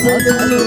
ससुर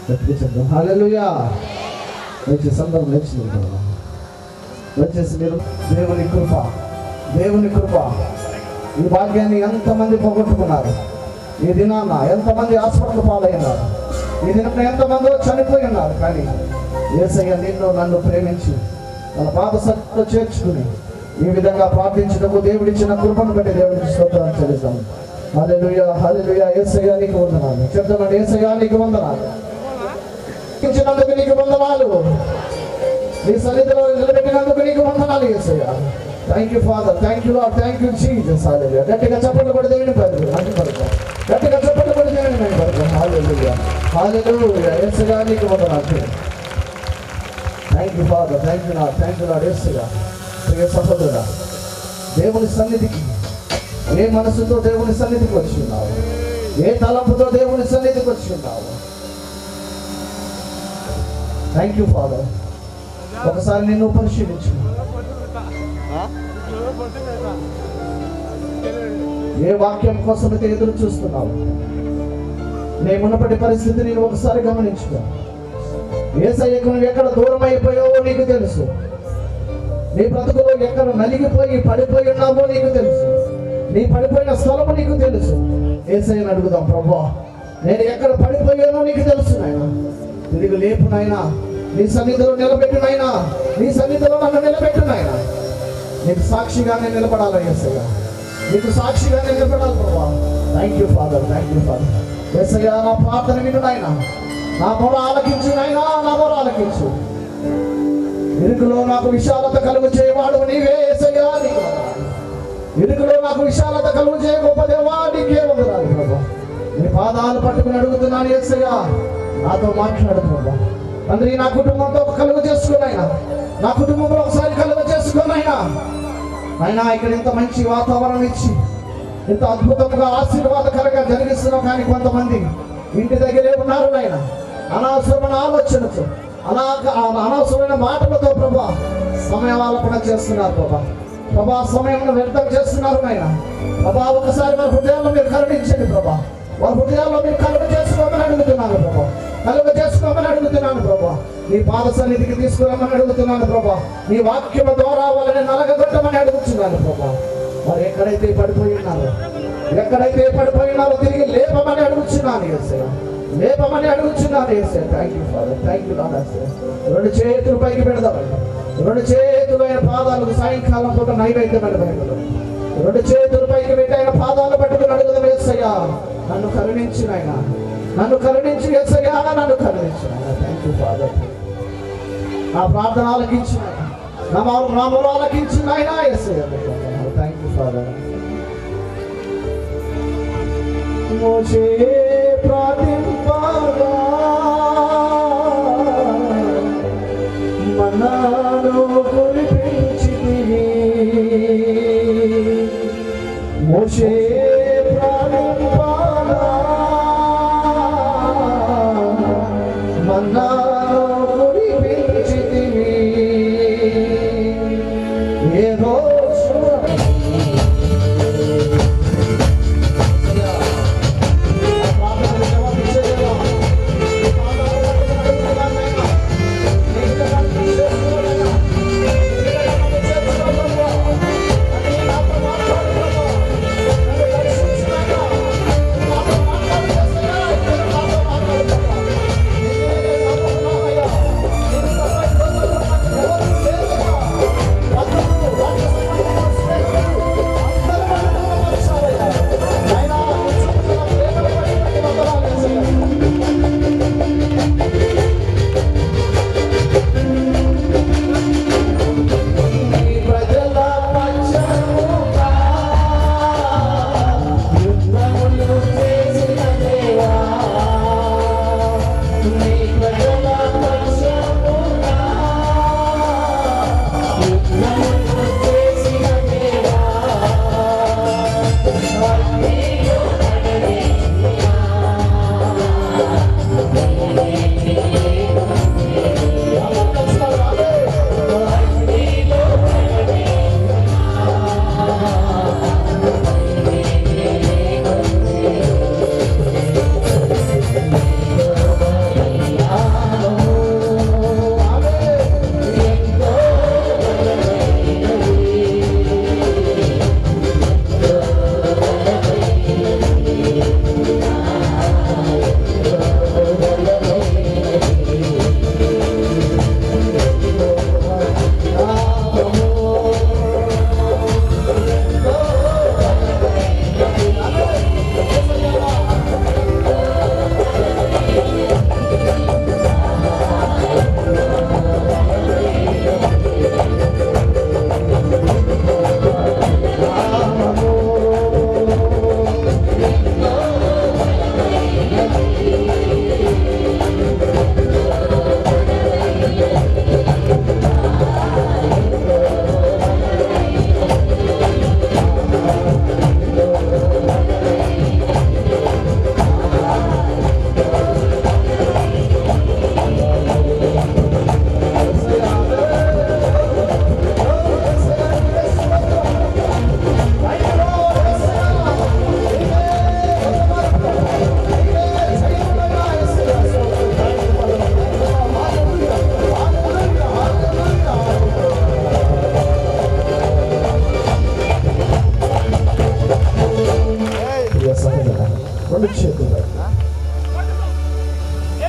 చెప్తాం. హల్లెలూయా. దయచేసి అందరూ నేర్చుకుంటారు. దయచేసి మీరు దేవుని కృప, దేవుని కృప, ఈ భాగ్యాన్ని ఎంతమంది పోగొట్టుకున్నారు. ఈ దినాన్న ఎంతమంది హాస్పిటల్ పాలైనారు. ఈ దినం ఎంతమంది చనిపోయి ఉన్నారు. కానీ యేసయ్య నిన్ను నన్ను ప్రేమించి తన పాద సత్తులో చేర్చుకుని ఈ విధంగా ప్రార్థించటకు దేవుడిచ్చిన కృపను బట్టి దేవుడికి స్తోత్రాలు చెల్లిస్తాము. హల్లెలూయా, హల్లెలూయా. యేసయ్య నీకు వందనాలు చెప్తామండి. యేసయ్య నీకు వందనాలు, ఇచ్చినందుకు నీకు వందనాలు, నీ సన్నిధిలో నిలబెట్టినందుకు నీకు వందనాలు Yesayya. Thank you Father, thank you Lord, thank you Jesus. Hallelujah. గట్టిగా చప్పట్లు కొడి దేవుని పడతాం. గట్టిగా చప్పట్లు కొడి దేవుని పడతాం. హల్లెలూయా, హల్లెలూయా. యేసయ్య నీకు వందనాలు. Thank you Father, thank you Lord, thank you Lord. Yesayya. ప్రియ సహోదరుడా, దేవుని సన్నిధికి ఏ మనసుతో దేవుని సన్నిధికి వచ్చి ఉన్నావు, ఏ తలంపుతో దేవుని సన్నిధికి వచ్చి ఉన్నావు. Thank you father. ఒకసారి నిన్ను పరిశీలించు. ఏ వాక్యం కోసం అయితే ఎదురు చూస్తున్నావు, నీ మునుపటి పరిస్థితి నేను ఒకసారి గమనించుకో. యేసయ్యకు నువ్వు ఎక్కడ దూరం అయిపోయావో నీకు తెలుసు. నీ బ్రతుకులో ఎక్కడ నలిగిపోయి పడిపోయి ఉన్నావో నీకు తెలుసు. నీ పడిపోయిన స్థలము నీకు తెలుసు. యేసయ్యను అడుగుదాం. ప్రభువా, నేను ఎక్కడ పడిపోయానో నీకు తెలుసు నాయన. తిరిగి లేపు నాయన, నీ సన్నిధిలో నిలబెట్టు నాయన, నీ సన్నిధిలో నన్ను నిలబెట్టు నాయన. నీకు సాక్షిగానే నిలబడాలి యేసయ్య, నీకు సాక్షిగానే నిలబడాలి ప్రభువా. Thank you Father, thank you Father. Yesayya, నా ప్రార్థన విను నాయన, నా మొర ఆలకించు నాయన, నా మొర ఆలకించు. ఇరుకులో నాకు విశాలత కలుగు చేయవాడు నీవే యేసయ్య, నీకు వందనాలు. ఇరుకులో నాకు విశాలత కలుగు చేయ గొప్ప దేవా, నీకే వందనాలు ప్రభువా. నీ పాదాలు పట్టుకుని అడుగుతున్నాను యేసయ్య, నాతో మాట్లాడు ప్రభువా. తండ్రి, నా కుటుంబంతో కలుగు చేసుకోనైనా, నా కుటుంబంలో ఒకసారి కలుగు చేసుకోనైనా. అయినా ఇక్కడ ఇంత మంచి వాతావరణం ఇచ్చి ఇంత అద్భుతంగా ఆశీర్వాదకరంగా జరిగిస్తున్నాం. కానీ కొంతమంది ఇంటి దగ్గరే ఉన్నారు నాయన, అనవసరమైన ఆలోచనతో, అనవసరమైన మాటలతో ప్రభా సమయాలపన చేస్తున్నారు ప్రభా. ప్రభా సమయం వ్యర్థం చేస్తున్నారు నాయన. ప్రభా ఒకసారి వారి హృదయాల్లో మీరు కరుణించండి ప్రభా. వారి హృదయాల్లో మీరు కలుగ చేసుకోమని అడుగుతున్నాను ప్రభా. కలుగ చేసుకోమని అడుగుతున్నాను ప్రభా. నీ పాద సన్నిధికి తీసుకురామని అడుగుతున్నాను ప్రభా. నీ వాక్యము ద్వారా వాళ్ళని నలగగొట్టమని అడుగుతున్నాను ప్రభా. వారు ఎక్కడైతే పడిపోయి ఉన్నారో తిరిగి లేపమని అడుగుతున్నాను యేసయ్య, లేపమని అడుగుతున్నాను Yesayya. Thank you Father, thank you Lord. రెండు చేతులు పైకి పెడదామండి. రెండు చేతులు ఆయన పాదాలకు సాయంకాలం పూట నైవేద్యం బయటలో రెండు చేతులు పైకి పెట్టి ఆయన పాదాలు పట్టుకుని అడుగుదాం. యేసయ్య, నన్ను కరుణించు నాయన, నన్ను కరుణించు యేసయ్య, నన్ను కరుణించు నాయన. Thank you Father. నా ప్రార్థన ఆలకించు నాయన, నా మొర ఆలకించు నాయన యేసయ్య. Thank you Father. మోషే ప్రార్థింపగా మన్నాను కురిపించితివి. మోషే ప్రార్థింపగా మన్నాను కురిపించితివి. ఏ రోజు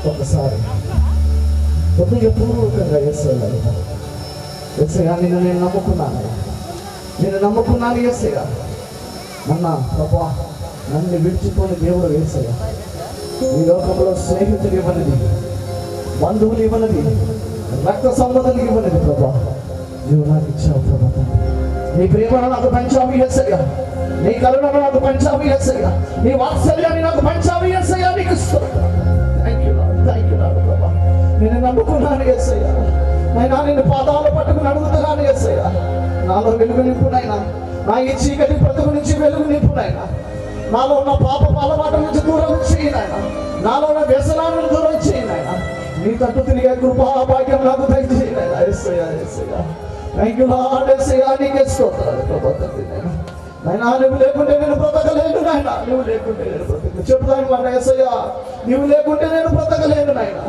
ఒకసారి హృదయపూర్వకంగా యేసయ్య యేసయ్య నేను నమ్ముకున్నాను, నేను నమ్ముకున్నాను యేసయ్య. ప్రభా నన్ను విడిచిపోని దేవుడు యేసయ్య. ఈ లోకంలో స్నేహితులు ఇవ్వనిది, బంధువులు ఇవ్వనిది, రక్త సంబంధాలు ఇవ్వనిది ప్రభా నువ్వు నాకు ఇచ్చావు ప్రభా. నీ ప్రేమను నాకు పంచావు యేసయ్య, నీ కరుణను నాకు పంచావు యేసయ్య, నీ వాత్సల్యాన్ని నాకు పంచావు యేసయ్య. నీకు థ్యాంక్ యూ లార్డ్ ప్రభా. నేను నమ్ముకున్నాను యేసయ్య. నైనా నిన్ను పాదాలు పట్టుకుని అడుగుతున్నాను యేసయ్య, నాలో వెలుగు నింపునైనా, నా ఈ చీకటి బ్రతుకు నుంచి వెలుగు నింపునైనా, నాలో ఉన్న పాప అలవాటు నుంచి దూరం చేయనైనా, నాలో ఉన్న వ్యసనాలను దూరం చేయనైనా, నీ తట్టు తిరిగే కృపా భాగ్యం నాకు దయచేయనైనా యేసయ్య. థ్యాంక్ యూ లార్డ్ యేసయ్య. నీకే స్తోత్రాలు ప్రభా తండ్రి. నైనా నువ్వు లేకుంటే నేను బ్రతకలేను నాయన, నువ్వు లేకుంటే నేను బ్రతకలేను. చెప్తాను మాట యేసయ్య, నువ్వు లేకుంటే నేను బ్రతకలేను నాయన.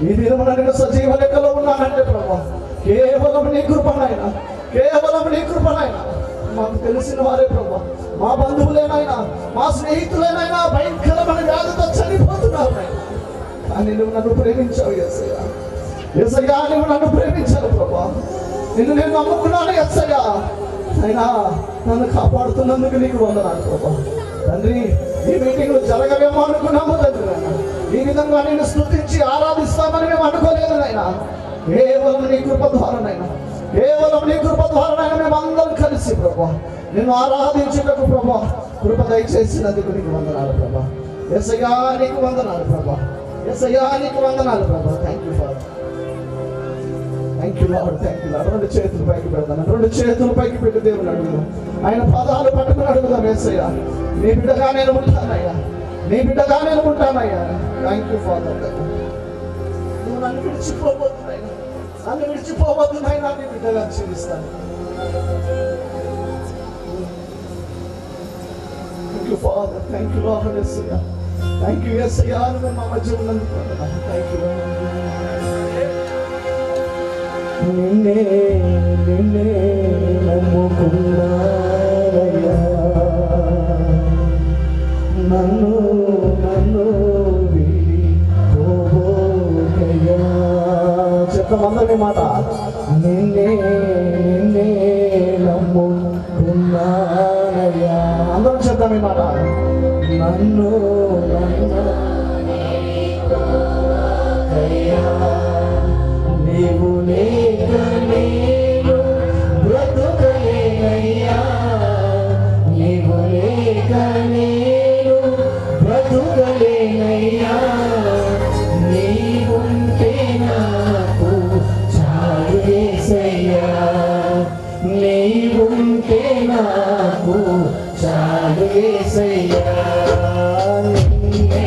ఈ దినమున నేను సజీవ లెక్కలో ఉన్నానంటే ప్రభా కేవలం నీ కృపనైనా, కేవలం నీ కృపనైనా. మాకు తెలిసిన వారే ప్రభా, మా బంధువులేనైనా, మా స్నేహితులేనైనా భయంకరమైన వ్యాధితో చనిపోతున్నారు నాయన. కానీ నువ్వు నన్ను ప్రేమించావు యేసయ్య. యేసయ్య నువ్వు నన్ను ప్రేమించావు ప్రభా. నిన్ను నేను నమ్ముకున్నాను యేసయ్య. అయినా నన్ను కాపాడుతున్నందుకు నీకు వందనాలు ప్రభా తండ్రి. ఈ మీటింగ్లు జరగవేమో అనుకున్నాము తండ్రి. ఈ విధంగా నేను స్తుతించి ఆరాధిస్తామని మేము అనుకోలేదు నాయన. కేవలం నీ కృప ద్వారానైనా, కేవలం నీ కృప ద్వారానైనా మేము అందరం కలిసి ప్రభా నిన్ను ఆరాధించుటకు ప్రభా కృప దయచేసినందుకు నీకు వందనాలు ప్రభా. యేసయ్యా నీకు వందనాలు ప్రభా, యేసయ్యా నీకు వందనాలు ప్రభా. Thank you Father, thank you Lord, thank you Lord. రెండు చేతులు పైకి పెడతాను, రెండు చేతులు పైకి పెట్టి దేవుని అడుగుదాం, ఆయన పాదాలు పట్టుకుని అడుగుదాం. యేసయ్యా నీ బిడ్డగా నేను ఉంటానయ్యా, నీ బిడ్డగా నేను ఉంటానయ్యా. Thank you father. నువ్వు నన్ను విడిచిపోబోతున్నాయినా, నన్ను విడిచిపోబోతున్నాయినా నీ బిడ్డగా జీవిస్తాను. Thank you Father, thank you Lord Yesayya, thank you Yesayya. నువ్వు మా మధ్య ఉన్నందుకు థ్యాంక్ యూ. నిన్నే నిన్నే నమ్ముకున్నానయ్యా, నన్ను నన్ను విడిపోబోకయ్యా. చెప్తాం అందరి మాట. నిన్నే నిన్నే నమ్ముకున్నానయ్యా, అందరం చెప్తాం ఈ మాట. నన్ను నన్ను నీవు లేక నేను బ్రతుకలేనయ్యా, నీవు లేక నేను బ్రతుకలేనయ్యా. నీవుంటే నాకు చాలు యేసయ్యా, నీవుంటే నాకు చాలు యేసయ్యా. నిన్నే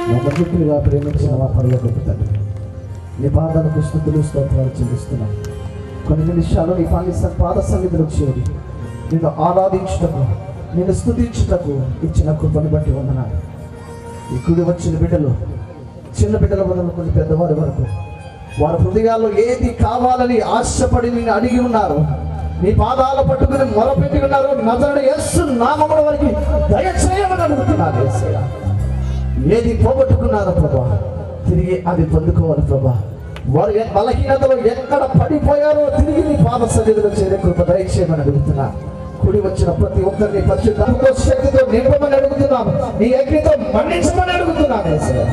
నన్ను మిక్కిలిగా ప్రేమించిన మా పరలోకపు తండ్రి, నీ పాదాలకు స్తుతులు స్తోత్రాలు చెల్లిస్తున్నాం. కొన్ని నిమిషాలు నీ పాద సన్నిధిలో చేరి నిన్ను ఆరాధించుటకు, నిన్ను స్తుతించుటకు ఇచ్చిన కృపను బట్టి వందనాలు. ఈ కూడి వచ్చిన బిడ్డలు, చిన్న బిడ్డల మొదలుకొని పెద్దవారి వరకు వారి హృదయాల్లో ఏది కావాలని ఆశపడి నిన్ను అడిగి ఉన్నారు, నీ పాదాలు పట్టుకుని మొరపెట్టి ఉన్నారు. నజరుడైన యేసు నామములో వారికి దయచేయమని అడుగుతున్నారు. యేసయ్య, ఏది పోగొట్టుకున్నారో ప్రభా తిరిగి అది పొందుకోవాలి ప్రభా. వారు బలహీనతలో ఎక్కడ పడిపోయారో తిరిగి నీ పాద సన్నిధిలో చేరే కృప దయచేయమని అడుగుతున్నా. కూడి వచ్చిన ప్రతి ఒక్కరిని పరిశుద్ధ శక్తితో నింపమని అడుగుతున్నాను. నీ అగ్నితో మన్నించమని అడుగుతున్నాను. యేసయ్య,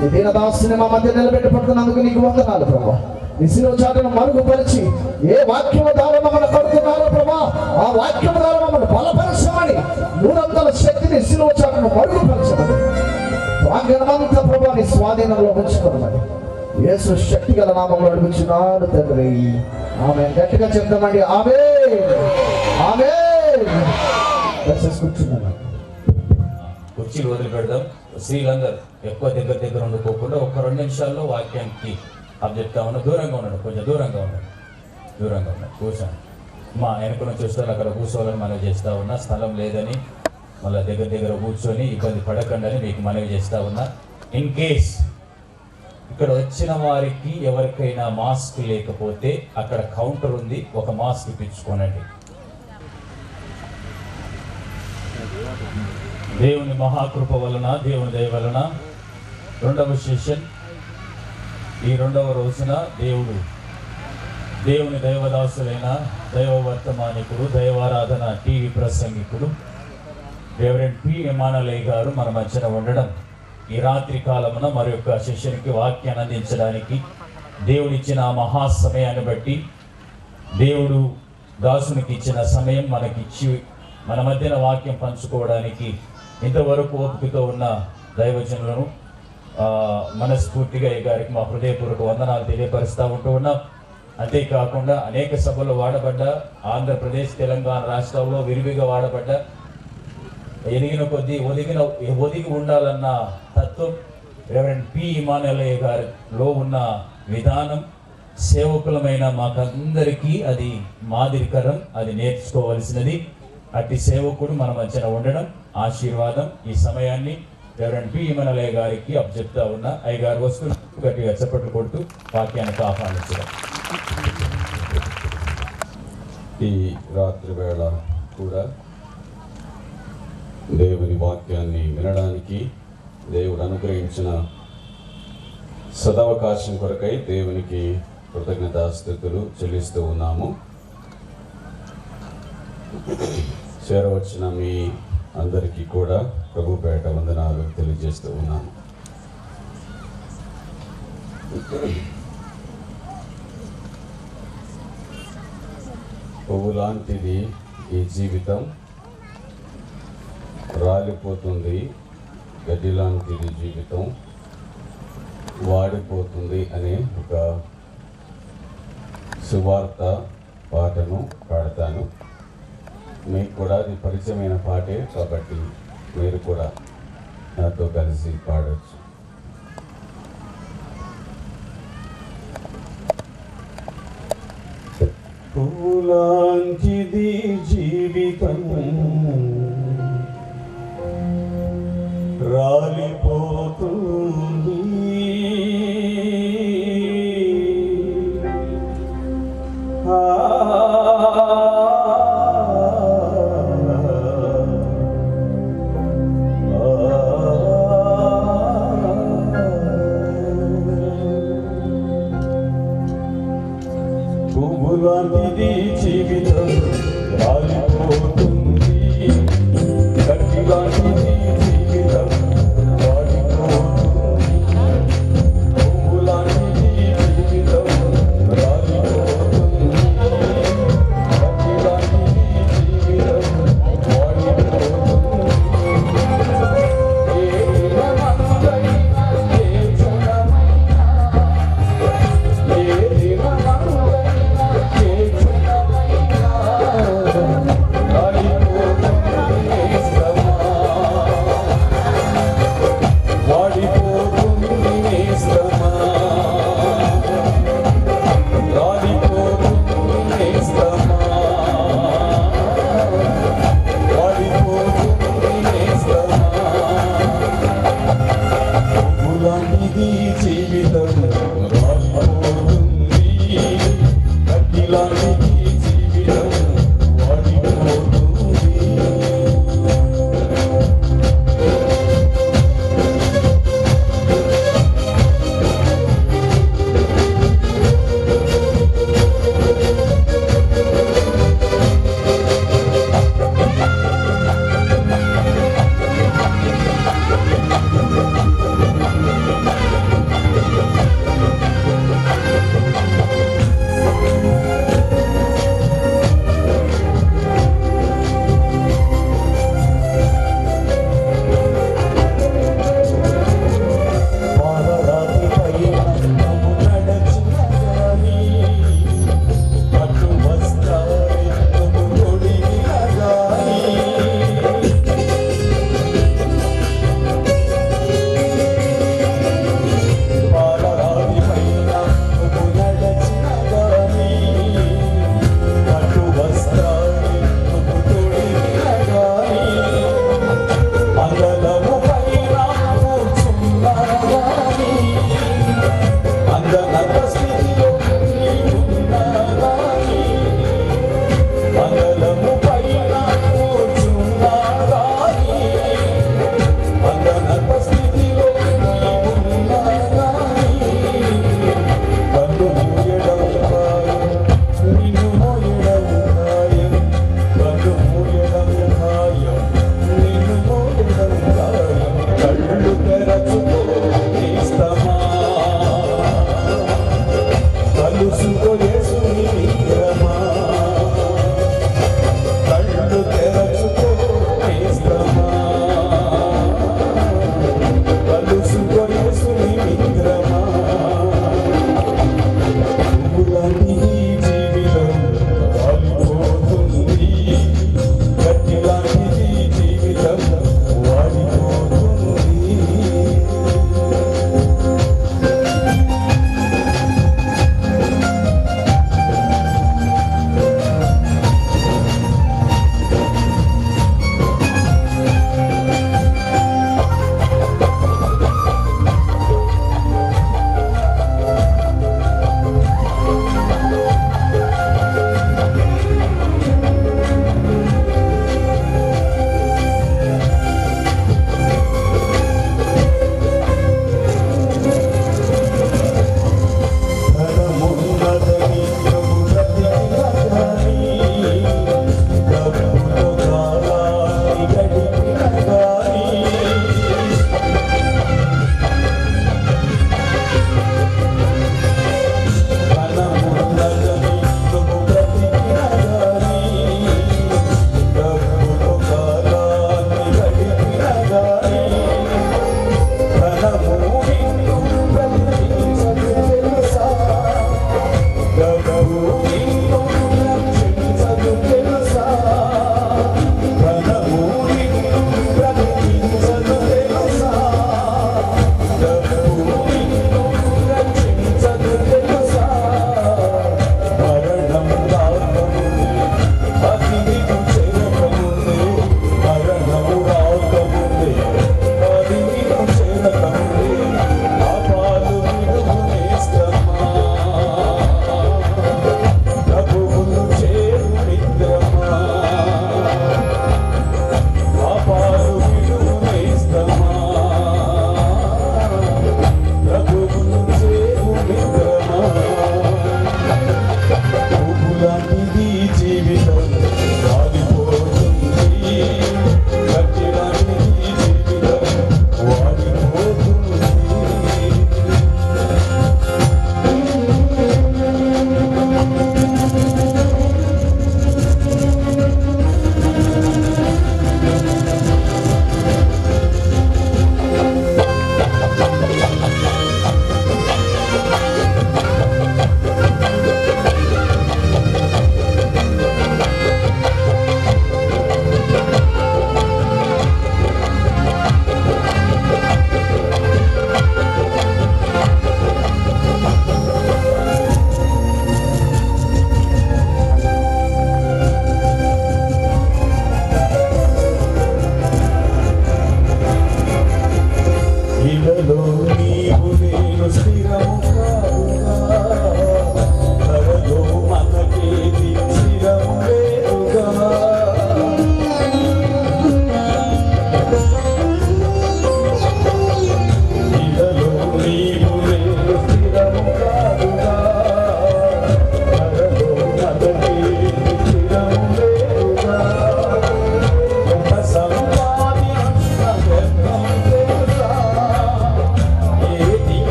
నీ దీనదాసుని మా మధ్య నిలబెట్టుకుంటున్నందుకు నీకు వందనాలు ప్రభా. నీ శిలువ చాటును మరుగుపరిచి ఏ వాక్యము ద్వారా మమ్మల్ని కడుతున్నారో ప్రభా, ఆ వాక్యము ద్వారా మమ్మల్ని బలపరచమని, 100 శక్తిని శిలువ చాటును మరుగుపరచమని, వాగ్దానమంతా ప్రభా నీ స్వాధీనంలో ఉంచుకోమని యేసు శక్తి గల నామములో అడుగుచున్నాను తండ్రి. ఆమేన్. గట్టిగా చెప్తామండి. ఆమేన్, ఆమేన్. కూర్చున్నాను. కుర్చీలు వదిలి పెడదాం. స్త్రీలందరూ ఎక్కువ దగ్గర ఉండుకోకుండా ఒక 2 నిమిషాల్లో వాక్యానికి అబ్జెక్ట్ ఉన్నా దూరంగా ఉన్నాడు, కొంచెం దూరంగా ఉన్నాడు కూర్చోండి. మా వెనుకను చూస్తారు అక్కడ కూర్చోవాలని మనవి చేస్తూ ఉన్నా. స్థలం లేదని మళ్ళీ దగ్గర కూర్చొని ఇబ్బంది పడకండి అని మీకు మనవి చేస్తూ ఉన్నా. ఇన్ కేస్ ఇక్కడ వచ్చిన వారికి ఎవరికైనా మాస్క్ లేకపోతే అక్కడ కౌంటర్ ఉంది, ఒక మాస్క్ ఇప్పించుకోనండి. దేవుని మహాకృప వలన, దేవుని దయ వలన 2వ సెషన్, ఈ 2వ రోజున దేవుని దైవదాసులైన దైవ వర్తమానికుడు, దైవారాధన టీవీ ప్రసంగికుడు రెవరెండ్ పి ఎమానలయ్య గారు మన మధ్యన ఉండడం, ఈ రాత్రి కాలమున మరి యొక్క శిష్యునికి వాక్యాన్ని అందించడానికి దేవుడిచ్చిన ఆ మహా సమయాన్ని బట్టి, దేవుడు దాసునికి ఇచ్చిన సమయం మనకిచ్చి మన మధ్యన వాక్యం పంచుకోవడానికి ఇంతవరకు ఓపికతో ఉన్న దైవజనులను మనస్ఫూర్తిగా ఈ గారికి మా హృదయపూర్వక వందనాలు తెలియపరుస్తూ ఉన్నాం. అంతేకాకుండా అనేక సభల్లో వాడబడ్డ, ఆంధ్రప్రదేశ్ తెలంగాణ రాష్ట్రాల్లో విరివిగా వాడబడ్డ, ఎదిగిన కొద్దీ ఒదిగి ఉండాలన్న తత్వం రెవరెండ్ పి ఇమానుయేలయ్య గారిలో ఉన్న విధానం సేవకులమైన మాకందరికీ అది మాదిరికరం, అది నేర్చుకోవలసినది. అట్టి సేవకుడు మన మధ్యన ఉండడం ఆశీర్వాదం. ఈ సమయాన్ని రెవరెండ్ పి ఇమానుయేలయ్య గారికి అప్పచెప్తా ఉన్నా. అయ్యగారు వస్తూ గట్టిగా చప్పట్లు కొడుతూ వాక్యానికి ఆహ్వానించడం. ఈ రాత్రి వేళ కూడా దేవుని వాక్యాన్ని వినడానికి దేవుడు అనుగ్రహించిన సదవకాశం కొరకై దేవునికి కృతజ్ఞతాస్తుతులు చెల్లిస్తూ ఉన్నాము. చేరవచ్చిన మీ అందరికీ కూడా ప్రభుపేట వందనాలు తెలియజేస్తూ ఉన్నాము. పువ్వు లాంటిది ఈ జీవితం, రాలిపోతుంది. గడ్డి లాంటిది జీవితం, వాడిపోతుంది అనే ఒక సువార్త పాటను పాడతాను. మీకు కూడా అది పరిచయమైన పాటే కాబట్టి మీరు కూడా నాతో కలిసి పాడవచ్చు. పువ్వులాంటిది జీవితం, రాలిపోతుంది. పువ్వులాంటిది జీవితం, రాలిపోతుంది. గడ్డి లాంటిది జీవితం, వాడిపోతుంది.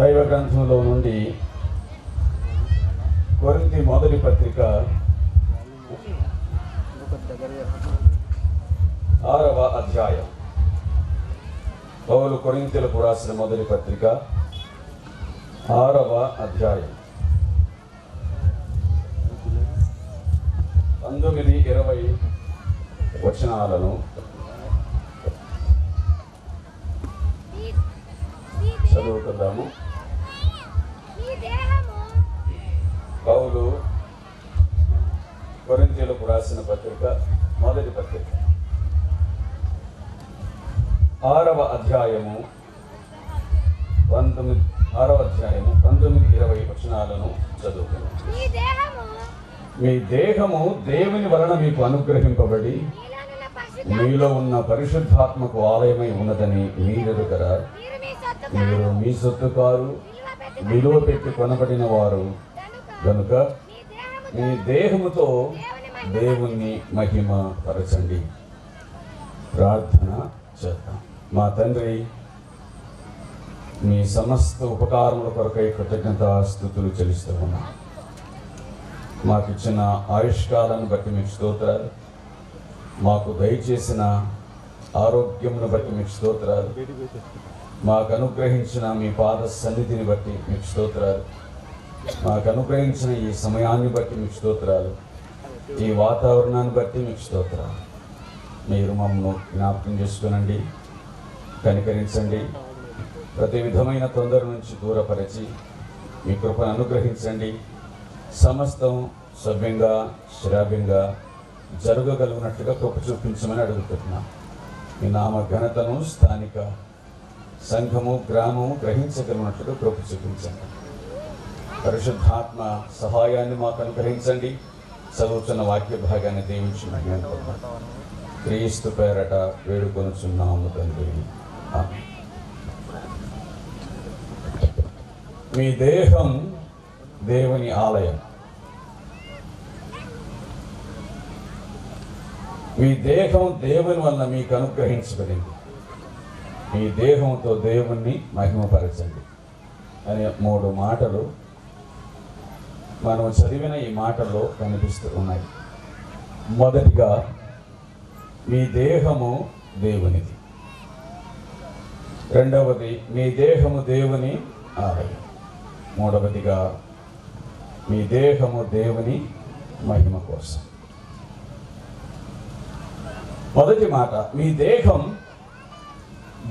దైవ గ్రంథంలో నుండి కొరింథీ మొదటి పత్రిక 6వ అధ్యాయం. పౌలు కొరింథీయులకు రాసిన మొదటి పత్రిక 6వ అధ్యాయం 19-20 వచనాలను చదువుకుందాము. పౌలు కొరింథీయులకు రాసిన పత్రిక మొదటి పత్రిక 6వ అధ్యాయము 19-20 వచనాలను చదువుకుందాం. మీ దేహము దేవుని వలన మీకు అనుగ్రహింపబడి మీలో ఉన్న పరిశుద్ధాత్మకు ఆలయమై ఉన్నదని మీరెరుగరా? మీరు మీ సొత్తు కారు, విలువ పెట్టి కొనబడిన వారు గనుక మీ దేహముతో దేవుణ్ణి మహిమ పరచండి. ప్రార్థన చేద్దాం. మా తండ్రి, మీ సమస్త ఉపకారముల కొరకై కృతజ్ఞతాస్తుతులు చెల్లిస్తూ ఉన్నాం. మాకిచ్చిన ఆయుష్కాలను బట్టి మీకు స్తోత్రాలు, మాకు దయచేసిన ఆరోగ్యమును బట్టి మీకు స్తోత్రాలు, మాకు అనుగ్రహించిన మీ పాద సన్నిధిని బట్టి మీకు స్తోత్రాలు, మాకు అనుగ్రహించిన ఈ సమయాన్ని బట్టి మీకు స్తోత్రాలు, ఈ వాతావరణాన్ని బట్టి మీకు స్తోత్రాలు. మీరు మమ్మల్ని జ్ఞాపకం చేసుకునండి, కనికరించండి, ప్రతి విధమైన తొందర నుంచి దూరపరిచి మీ కృపను అనుగ్రహించండి. సమస్తం సవ్యంగా శ్రావ్యంగా జరగగలిగినట్లుగా కృప చూపించమని అడుగుతున్నాం. మీ నామ ఘనతను స్థానిక సంఘము గ్రామము గ్రహించగలిగినట్లుగా కృప చూపించండి. పరిశుద్ధాత్మ సహాయాన్ని మాకు అనుగ్రహించండి. చదువుతున్న వాక్య భాగాన్ని దీవించమని క్రీస్తు పేరట వేడుకొనుచున్నాము తండ్రి. ఆమేన్. మీ దేహం దేవుని ఆలయం. మీ దేహం దేవుని వలన మీకు అనుగ్రహించబడింది. మీ దేహంతో దేవుణ్ణి మహిమపరచండి అనే 3 మాటలు మనం చదివిన ఈ మాటల్లో కనిపిస్తూ ఉన్నాయి. మొదటిగా, మీ దేహము దేవునిది. రెండవది, మీ దేహము దేవుని ఆలయం. మూడవదిగా, మీ దేహము దేవుని మహిమ కోసం. మొదటి మాట, మీ దేహం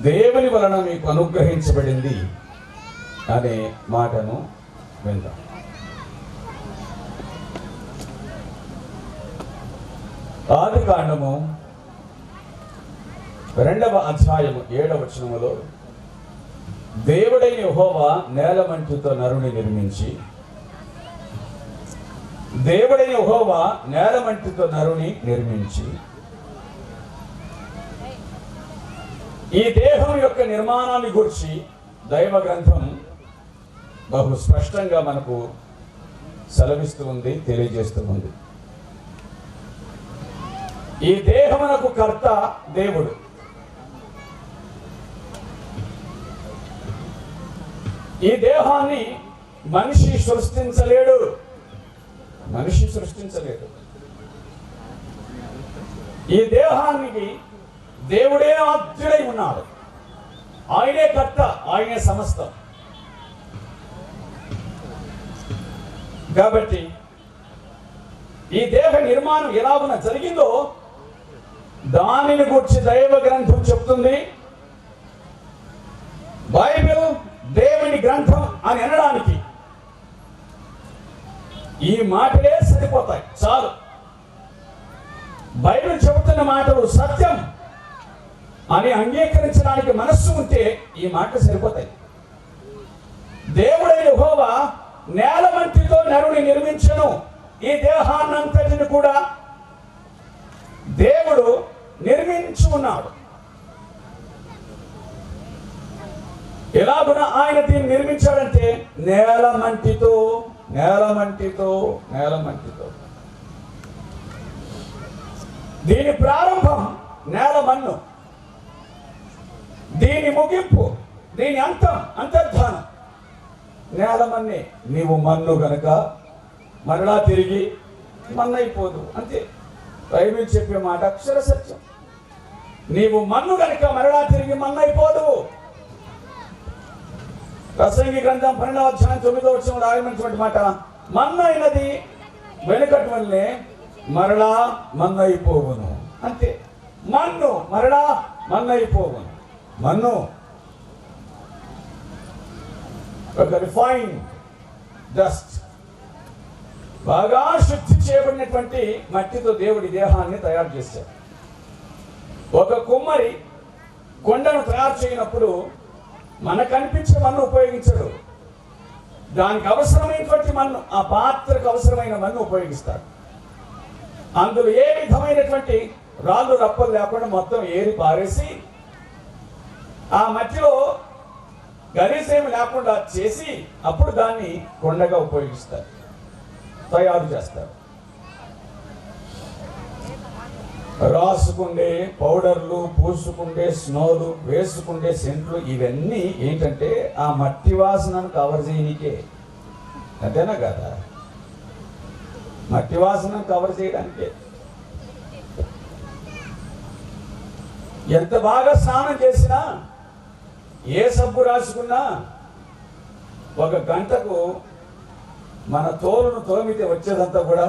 దేవుని వలన మీకు అనుగ్రహించబడింది అనే మాటను విందాం. ఆదికాండము 2వ అధ్యాయము 7వ వచనములో, దేవుడైన యెహోవా నేలమంచుతో నరుని నిర్మించి, దేవుడైన యెహోవా నేలమంచుతో నరుని నిర్మించి ఈ దేహం యొక్క నిర్మాణాన్ని గురించి దైవ గ్రంథం బహు స్పష్టంగా మనకు సెలవిస్తూ ఉంది, తెలియజేస్తూ ఉంది. ఈ దేహమునకు కర్త దేవుడు. ఈ దేహాన్ని మనిషి సృష్టించలేడు. ఈ దేహానికి దేవుడే ఆద్యుడై ఉన్నాడు. ఆయనే కర్త, ఆయనే సమస్తం. కాబట్టి ఈ దేహ నిర్మాణం ఎలాగున జరిగిందో దానిని గురించి దైవ గ్రంథం చెప్తుంది. బైబిల్ దేవుని గ్రంథం అని అనడానికి ఈ మాటలే సరిపోతాయి, చాలు. బైబిల్ చెబుతున్న మాటలు సత్యం అని అంగీకరించడానికి మనస్సు ఉంటే ఈ మాటలు సరిపోతాయి. దేవుడైన యెహోవా నేలమంటితో నరుని నిర్మించెను. ఈ దేహాన్నంతటిని కూడా దేవుడు నిర్మించి ఉన్నాడు. ఎలాగున ఆయన దీన్ని నిర్మించాడంటే నేలమంటితో. దీని ప్రారంభం నేలమన్ను, దీని ముగింపు, దీని అంతం అంతర్ధానం నేలమన్నే. నీవు మన్ను గనక మరలా తిరిగి మన్నైపోదు. అంతే బైబిల్ చెప్పే మాట అక్షర సత్యం. నీవు మన్ను గనక మరలా తిరిగి మన్నైపోదు. ప్రసంగి గ్రంథం 12వ అధ్యాయం 9వ వచనంలో రాయమైనటువంటి మాట, మన్ను అయినది వెనుకటి వల్లే మరలా మన్నైపోవును. అంతే, మన్ను మరలా మన్నైపోవును. మన్ను ఒక రిఫైన్ డస్ట్, బాగా శుద్ధి చేయబడినటువంటి మట్టితో దేవుడి దేహాన్ని తయారు చేశారు. ఒక కుమ్మరి కొండను తయారు చేయనప్పుడు మనకు అనిపించే మన్ను ఉపయోగించడు. దానికి అవసరమైనటువంటి మన్ను, ఆ పాత్రకు అవసరమైన మన్ను ఉపయోగిస్తాడు. అందులో ఏ విధమైనటువంటి రాళ్ళు రప్పలు లేకుండా మొత్తం ఏరి పారేసి ఆ మట్టిలో గలీసేమి లేకుండా చేసి అప్పుడు దాన్ని కొండగా ఉపయోగిస్తారు, తయారు చేస్తారు. రాసుకుండే పౌడర్లు, పూసుకుండే స్నోలు, వేసుకుండే సెంట్లు, ఇవన్నీ ఏంటంటే ఆ మట్టి వాసనను కవర్ చేయనికే. అంతేనా కదా? మట్టి వాసనను కవర్ చేయడానికే. ఎంత బాగా స్నానం చేసినా, ఏ సబ్బు రాసుకున్నా, ఒక గంటకు మన తోలును తోమితే వచ్చేదంతా కూడా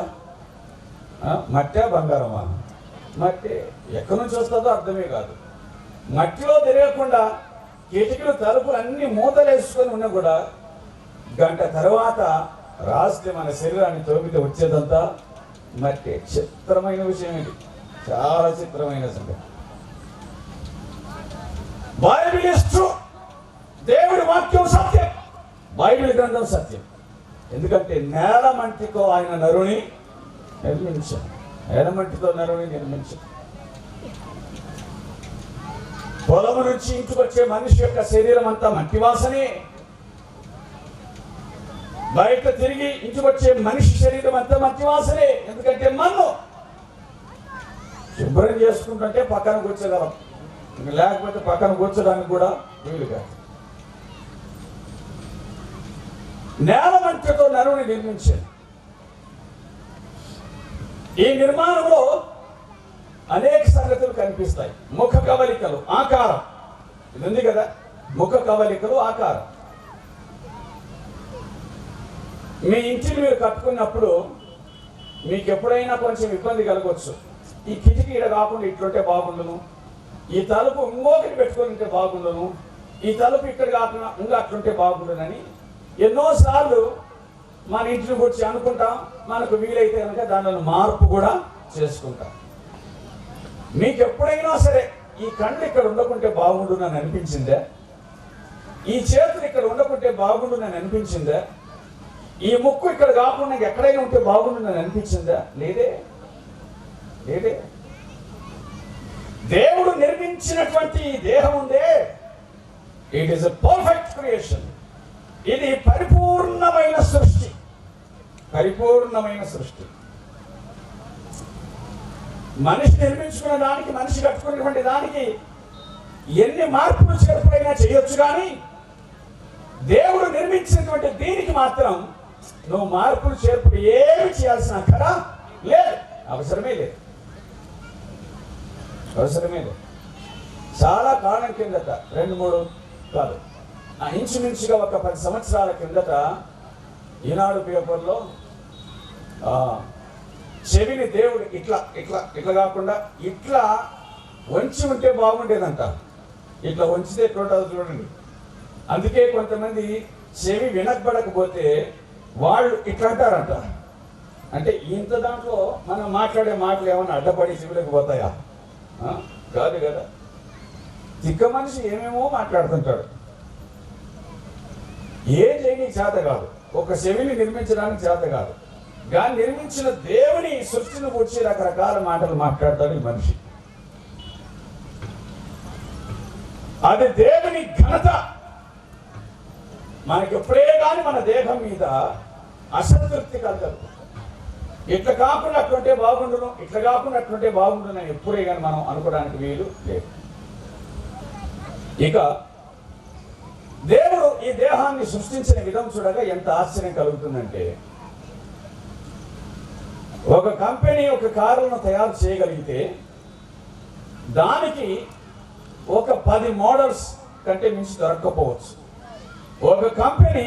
మట్టే బంగారమా? మట్టి ఎక్కడి నుంచి వస్తుందో అర్థమే కాదు. మట్టిలో తెలియకుండా కిటికీలు తలుపులు అన్ని మూతలు వేసుకొని ఉన్నా కూడా గంట తర్వాత రాస్తే మన శరీరాన్ని తోమితే వచ్చేదంతా మట్టి. చిత్రమైన విషయం ఇది, చాలా చిత్రమైన సంగతి. Bible is true. దేవుడి వాక్యం సత్యం, బైబిల్ గ్రంథం సత్యం. ఎందుకంటే నేల మంటితో ఆయన నరుని నిర్మించాడు. నేల మంటితో నరుని నిర్మించాడు. పొలము నుంచి ఇంటికొచ్చే మనిషి యొక్క శరీరం అంతా మట్టి వాసనే. బయట తిరిగి ఇంటికొచ్చే మనిషి శరీరం అంతా మట్టి వాసనే. ఎందుకంటే మన్ను శుభ్రం చేసుకుంటుంటే పక్కన కూర్చోగలం, లేకపోతే పక్కన కూర్చోడానికి కూడా వీలుగా. నేల మంటితో నరుని నిర్మించాడు. ఈ నిర్మాణంలో అనేక సంగతులు కనిపిస్తాయి. ముఖ కవలికలు, ఆకారం, ఇది ఉంది కదా, ముఖ కవలికలు, ఆకారం. మీ ఇంటిని మీరు కట్టుకున్నప్పుడు మీకు ఎప్పుడైనా కొంచెం ఇబ్బంది కలగవచ్చు. ఈ కిటికీ ఇక్కడ కాకుండా ఇట్లుంటే బాగుండును, ఈ తలుపు ఇంకొకటి పెట్టుకొని ఉంటే బాగుండును, ఈ తలుపు ఇక్కడ కాకుండా ఇంకా అట్లుంటే బాగుండునని ఎన్నోసార్లు మన ఇంటిని గురించి అనుకుంటాం. మనకు వీలైతే కనుక దానిలో మార్పు కూడా చేసుకుంటాం. మీకు ఎప్పుడైనా సరే ఈ కళ్ళు ఇక్కడ ఉండకుంటే బాగుండునని అనిపించిందా? ఈ చేతులు ఇక్కడ ఉండకుంటే బాగుండునని అనిపించిందా? ఈ ముక్కు ఇక్కడ కాకుండా ఎక్కడైనా ఉంటే బాగుండునని అనిపించిందా? లేదే, లేదే. దేవుడు నిర్మించినటువంటి ఈ దేహం ఉందే, it is a perfect creation. ఇది పరిపూర్ణమైన సృష్టి, పరిపూర్ణమైన సృష్టి. మనిషి నిర్మించుకున్న దానికి, మనిషి కట్టుకున్నటువంటి దానికి ఎన్ని మార్పులు చేర్పులైనా చేయొచ్చు, కానీ దేవుడు నిర్మించినటువంటి దీనికి మాత్రం నువ్వు మార్పులు చేర్పులు ఏమి చేయాల్సిన అక్కర లేదు, అవసరమే లేదు, అవసరమే లేదు. చాలా కాలం కిందట, 2-3 కాదు, ఇంచుమించుగా ఒక 10 సంవత్సరాల కిందట ఈనాడు పేపర్లో చెవిని దేవుడు ఇట్లా ఇట్లా ఇట్లా కాకుండా ఇట్లా వంచి ఉంటే బాగుండేదంట. ఇట్లా వంచితే ఎట్లుంటుందో చూడండి. అందుకే కొంతమంది చెవి వినకబడకపోతే వాళ్ళు ఇట్లా అంటారంట. అంటే ఇంత దాంట్లో మనం మాట్లాడే మాటలు ఏమన్నా అడ్డపడి చెవులకు పోతాయా? కాదు కదా. తిక్క మనిషి ఏమేమో మాట్లాడుతుంటాడు. ఏం చేయడానికి చేత కాదు, ఒక చెవిని నిర్మించడానికి చేత కాదు, కానీ నిర్మించిన దేవుని సృష్టిని కూర్చి రకరకాల మాటలు మాట్లాడతాడు ఈ మనిషి. అది దేవుని ఘనత. మనకి ఎప్పుడే కానీ మన దేహం మీద అసంతృప్తి కలగదు. ఇట్లా కాకుండా అట్లుంటే బాగుండును, ఇట్లా కాకుండా అట్లుంటే బాగుండును అని ఎప్పుడే కానీ మనం అనుకోవడానికి వీలు లేదు. ఇక దేవుడు ఈ దేహాన్ని సృష్టించిన విధం చూడగా ఎంత ఆశ్చర్యం కలుగుతుందంటే, ఒక కంపెనీ ఒక కారులను తయారు చేయగలిగితే దానికి ఒక 10 మోడల్స్ కంటే మించి దొరక్కపోవచ్చు. ఒక కంపెనీ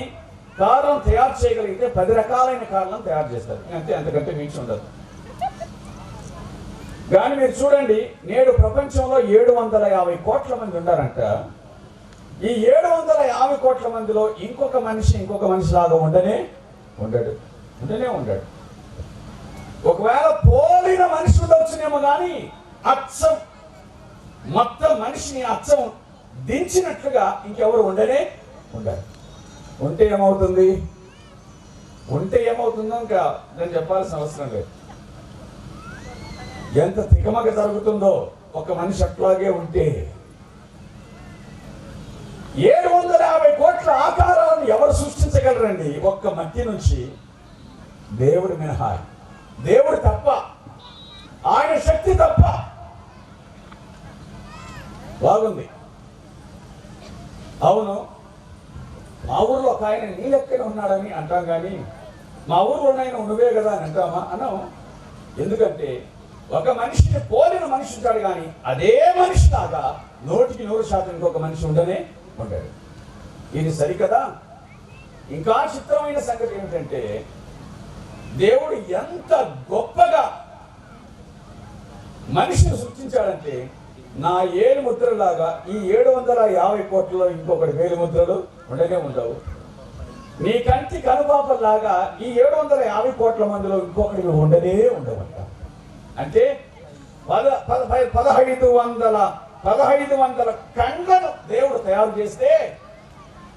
కారులను తయారు చేయగలిగితే 10 రకాలైన కార్లను తయారు చేస్తారు, అంతకంటే మించి ఉండదు. కానీ మీరు చూడండి, నేడు ప్రపంచంలో 750 కోట్ల మంది ఉన్నారంట. ఈ 750 కోట్ల మందిలో ఇంకొక మనిషి లాగా ఉండనే ఉండడు. ఒకవేళ పోలిన మనిషి ఉండొచ్చునేమో కానీ అచ్చం మొత్తం మనిషిని అచ్చం దించినట్లుగా ఇంకెవరు ఉండరు. ఉంటే ఏమవుతుందో ఇంకా నేను చెప్పాల్సిన అవసరం లేదు. ఎంత తికమక జరుగుతుందో ఒక మనిషి అట్లాగే ఉంటే. 750 కోట్ల ఆకారాలను ఎవరు సృష్టించగలరండి? ఒక్క మట్టి నుంచి దేవుడు మినహా, దేవుడు తప్ప, ఆయన శక్తి తప్ప. బాగుంది. అవును, మా ఊర్లో ఒక ఆయన నీ లెక్కనే ఉన్నాడని అంటాం, కానీ మా ఊర్లోనైనా నువ్వే కదా అని అంటామా? అన్నాం. ఎందుకంటే ఒక మనిషిని పోలిన మనిషి ఉంటాడు, కానీ అదే మనిషి లాగా 100% ఇంకొక మనిషి ఉండడు. ఇది సరికదా? ఇంకా చిత్రమైన సంగతి ఏమిటంటే, దేవుడు ఎంత గొప్పగా మనిషిని సృష్టించాడంటే, నా 7 ముద్రలాగా ఈ 750 కోట్లలో ఇంకొకటి 1000 ముద్రలు ఉండవు. నీ కంటి కనుపాపల్లాగా ఈ 750 కోట్ల మందిలో ఇంకొకటి ఉండవంట. అంటే 1500 కండ్లను దేవుడు తయారు చేస్తే,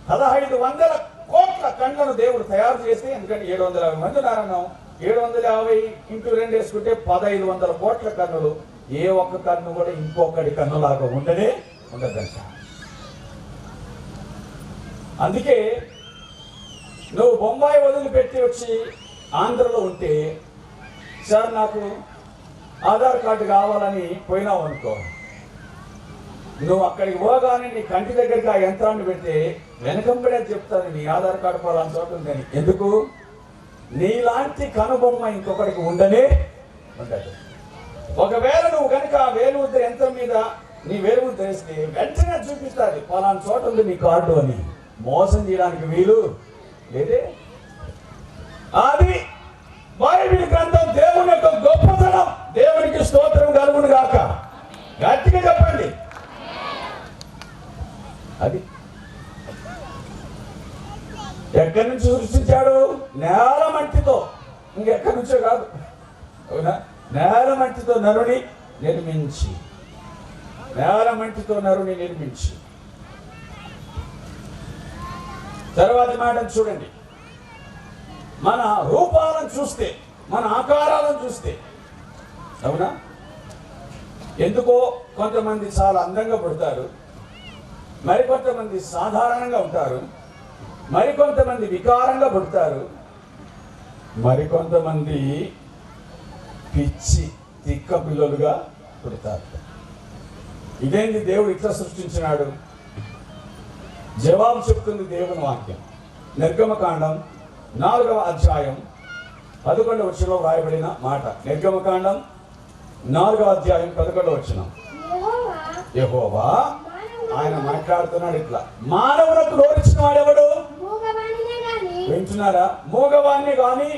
1500 కోట్ల కండ్లను దేవుడు తయారు చేస్తే, ఎందుకంటే 750 మంది ఉన్నారన్నాం, 750 ఇంటూ 2 వేసుకుంటే 1500 కోట్ల కన్నులు. ఏ ఒక్క కన్ను కూడా ఇంకొకటి కన్నులాగా ఉండదంట. అందుకే నువ్వు బొంబాయి వదిలిపెట్టి వచ్చి ఆంధ్రలో ఉంటే, సార్ నాకు ఆధార్ కార్డు కావాలని పోయినావు అనుకో, నువ్వు అక్కడికి పోగానే నీ కంటి దగ్గరికి ఆ యంత్రాన్ని పెడితే వెనకంబడే చెప్తాను నీ ఆధార్ కార్డు పలానా చోట ఉందని. ఎందుకు? నీలాంటి కనుబొమ్మ ఇంకొకరికి ఉండదు. ఒకవేళ నువ్వు కనుక ఆ వేలుముద్ర యంత్రం మీద నీ వేలుముద్ర వేస్తే వెంటనే చూపిస్తుంది పలానా చోట ఉంది నీ కార్డు అని. మోసం చేయడానికి వీలు లేదే. అది బైబిల్ గ్రంథం దేవుని యొక్క గొప్పతనం. దేవునికి స్తోత్రం కలుగును గాక. గట్టిగా చెప్పండి. అది ఎక్కడి నుంచి సృష్టించాడు? నేల మట్టితో, ఇంకెక్కడి నుంచో కాదు. అవునా? నేల మట్టితో నరుని నిర్మించి తర్వాత మాటను చూడండి. మన రూపాలను చూస్తే, మన ఆకారాలను చూస్తే, అవునా, ఎందుకో కొంతమంది చాలా అందంగా పుడతారు, మరికొంతమంది సాధారణంగా ఉంటారు, మరికొంతమంది వికారంగా పుడతారు, మరికొంతమంది పిచ్చి తిక్క పిల్లలుగా పుడతారు. ఇదేంటి దేవుడు ఇట్లా సృష్టించినాడు? జవాబు చెప్తుంది దేవుని వాక్యం. నిర్గమకాండం 4వ అధ్యాయం 11వ వచనంలో రాయబడిన మాట. నిర్గమకాండం 4వ అధ్యాయం 11వ వచనం. యెహోవా ఆయన మాట్లాడుతున్నాడు ఇట్లా, మానవులకు నోరిచ్చిన వాడెవడు? వింటున్నారా? మూగవాణ్ణి గాని,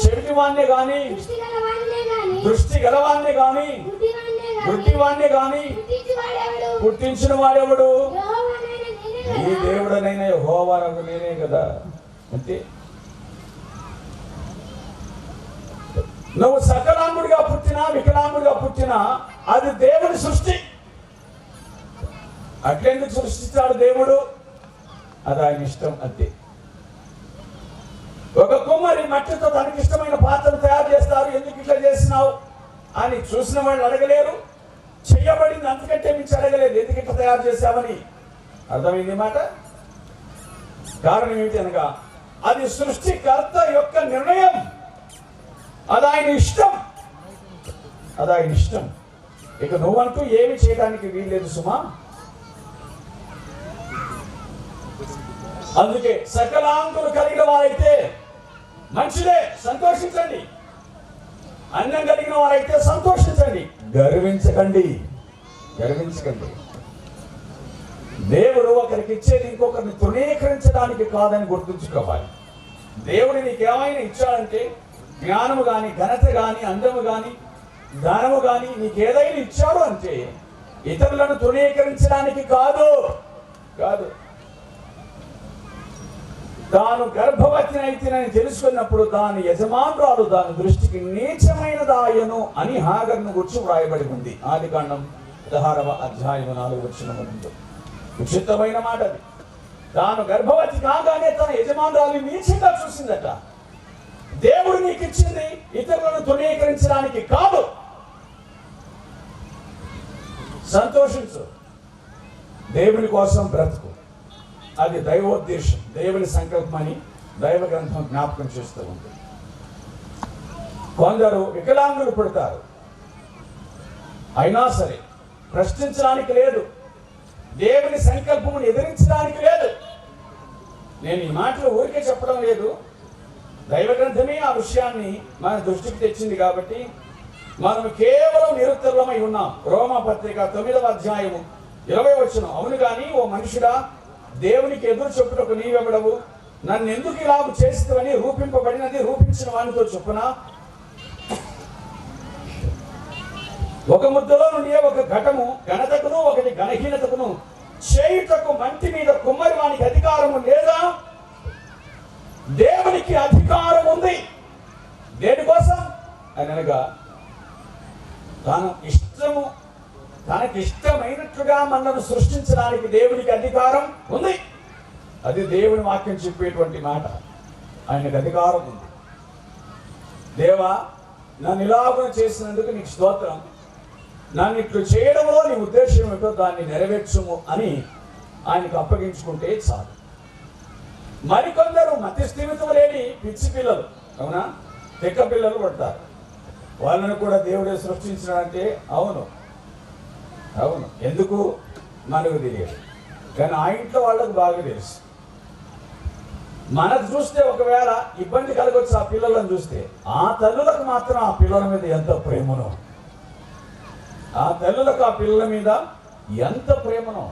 చెవిటివాణ్ణి గాని, దృష్టి గలవాణ్ణి గాని, గుడ్డివాణ్ణి గాని పుట్టించిన వాడెవడు? ఈ దేవుడనైనా యెహోవానగు నేనే కదా. అంతే. నువ్వు సకలాంగుడిగా పుట్టినా వికలాంగుడిగా పుట్టినా అది దేవుని సృష్టి. అట్లెందుకు సృష్టిస్తాడు దేవుడు? అది ఆయన ఇష్టం. అంతే. ఒక కుమ్మరి మట్టితో తనకి ఇష్టమైన పాత్రను తయారు చేస్తారు. ఎందుకు ఇట్లా చేసినావు అని చూసిన వాళ్ళు అడగలేరు, చెయ్యబడింది అంతకంటే మించి అడగలేదు, ఎందుకు ఇట్లా తయారు చేశామని. అర్థమైంది మాట? కారణం ఏమిటి అనగా, అది సృష్టికర్త యొక్క నిర్ణయం, అది ఆయన ఇష్టం. ఇక నువ్వంటూ ఏమి చేయడానికి వీల్లేదు సుమా. అందుకే సకలాంగులు కలిగిన వారైతే మంచిదే, సంతోషించండి. అన్నం కలిగిన వారైతే సంతోషించండి, గర్వించకండి. దేవుడు ఒకరికి ఇచ్చేది ఇంకొకరిని తృణీకరించడానికి కాదని గుర్తుంచుకోవాలి. దేవుడు నీకేమైనా ఇచ్చాడంటే జ్ఞానము కానీ, ఘనత కానీ, అందము కానీ, ధనము కానీ నీకేదైనా ఇచ్చాడు అంటే ఇతరులను తృణీకరించడానికి కాదు. తాను గర్భవతిని అయితేనని తెలుసుకున్నప్పుడు దాని యజమానురాలు దాని దృష్టికి నీచమైనదాయను అని హాగర్ను గురించి వ్రాయబడి ఉంది. ఆదికాండం 16వ అధ్యాయం 4వ వచనం. విచిత్రమైన మాట అది. తాను గర్భవతి కాగానే తన యజమానురాలు నీచంగా చూసిందట. దేవుడు నీకు ఇచ్చింది ఇతరులను తృణీకరించడానికి కాదు. సంతోషించు, దేవుని కోసం బ్రతుకు. అది దైవోద్దేశం, దేవుని సంకల్పమని దైవ గ్రంథం జ్ఞాపకం చేస్తూ ఉంది. కొందరు వికలాంగులు పుడతారు, అయినా సరే ప్రశ్నించడానికి లేదు, దేవుని సంకల్పమును ఎదిరించడానికి లేదు. నేను ఈ మాటలు ఊరికే చెప్పడం లేదు, దైవ గ్రంథమే ఆ విషయాన్ని మన దృష్టికి తెచ్చింది కాబట్టి మనం కేవలం నిరుత్తరమై ఉన్నాం. రోమా పత్రిక 9వ అధ్యాయము 20వ వచనం. అవును కానీ ఓ మనుషుడా, దేవునికి ఎదురు చెప్పుటకు నీవెవడవు? నన్ను ఎందుకు ఇలాగ చేస్తావని రూపింపబడినది రూపించిన వానితో చొప్పున ఒక ముద్దలో నుండి ఒక ఘటము ఘనతకును ఒకటి ఘనహీనతకును చేయుటకు మంటి మీద కుమ్మరి వానికి అధికారము లేదా? దేవునికి అధికారం ఉంది. దేనికోసం అనగా తనకి ఇష్టమైనట్లుగా మనల్ని సృష్టించడానికి దేవునికి అధికారం ఉంది. అది దేవుని వాక్యం చెప్పేటువంటి మాట. ఆయనకు అధికారం ఉంది. దేవా, నన్ను ఇలాగ చేసినందుకు నీకు స్తోత్రం, నన్ను ఇట్లు చేయడంలో నీ ఉద్దేశం ఏమిటో దాన్ని నెరవేర్చుము అని ఆయనకు అప్పగించుకుంటే చాలు. మరికొందరు మతి స్థిమితం లేని పిచ్చి పిల్లలు, అవునా, తెక్క పిల్లలు పడతారు. వాళ్ళను కూడా దేవుడే సృష్టించినాడంటే అవును, ఎందుకు మనకు తెలియదు, కానీ ఆ ఇంట్లో వాళ్ళకు బాగా తెలుసు. మనకు చూస్తే ఒకవేళ ఇబ్బంది కలగొచ్చు ఆ పిల్లలను చూస్తే, ఆ తల్లులకు మాత్రం ఆ పిల్లల మీద ఎంత ప్రేమనో, ఆ తల్లులకు ఆ పిల్లల మీద ఎంత ప్రేమనో.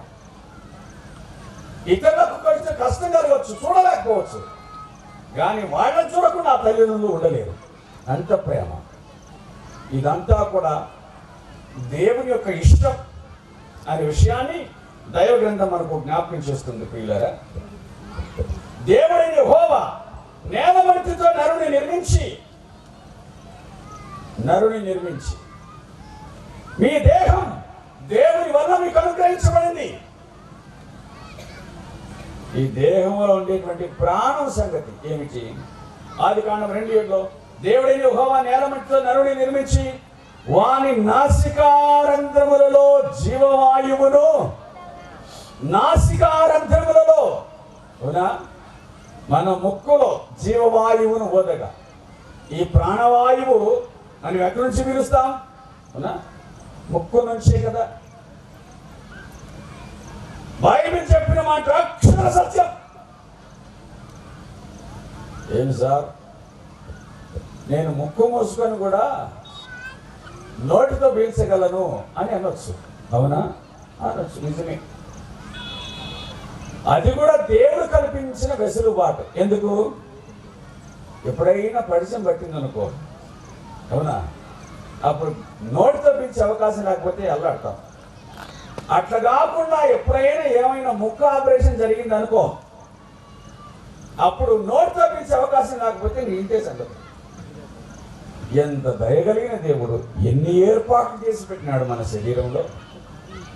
ఇతరులకు కొంచెం కష్టం కలగవచ్చు, చూడలేకపోవచ్చు, కానీ వాళ్ళని చూడకుండా ఆ తల్లిదండ్రులు ఉండలేరు, అంత ప్రేమ. ఇదంతా కూడా దేవుని యొక్క ఇష్టం అనే విషయాన్ని దైవ గ్రంథం మనకు జ్ఞాపకం చేస్తుంది. ప్రియులారా, దేవుడైన యెహోవా నేలమట్టితో నరుని నిర్మించి మీ దేహం దేవుని వల్ల మీకు అనుగ్రహించబడింది. ఈ దేహంలో ఉండేటువంటి ప్రాణం సంగతి ఏమిటి? ఆదికాండం 2:7 దేవుడైన యెహోవా నేలమట్టితో నరుని నిర్మించి వాని నాసికారంధ్రములలో జీవవాయువును, నాసికారంధ్రములలో, అవునా, మన ముక్కులో జీవవాయువును వదగా. ఈ ప్రాణవాయువు మనం ఎక్కడి నుంచి పీలుస్తాం? అవునా, ముక్కు నుంచే కదా. బైబిల్ చెప్పిన మాట అక్షర సత్యం. ఏం సార్, నేను ముక్కు మూసుకొని కూడా నోటితో పీల్చగలను అని అనొచ్చు, అవునా, అనొచ్చు, నిజమే. అది కూడా దేవుడు కల్పించిన వెసులుబాటు. ఎందుకు? ఎప్పుడైనా పరిచయం పట్టిందనుకో, అవునా, అప్పుడు నోటితో పీల్చే అవకాశం లేకపోతే అల్లాడతాం. అట్లా కాకుండా ఎప్పుడైనా ఏమైనా ముక్కు ఆపరేషన్ జరిగింది అనుకో, అప్పుడు నోటితో పీల్చే అవకాశం లేకపోతే నీ ఇంటే సంగతి. ఎంత దయగలిగిన దేవుడు, ఎన్ని ఏర్పాట్లు చేసి పెట్టినాడు మన శరీరంలో.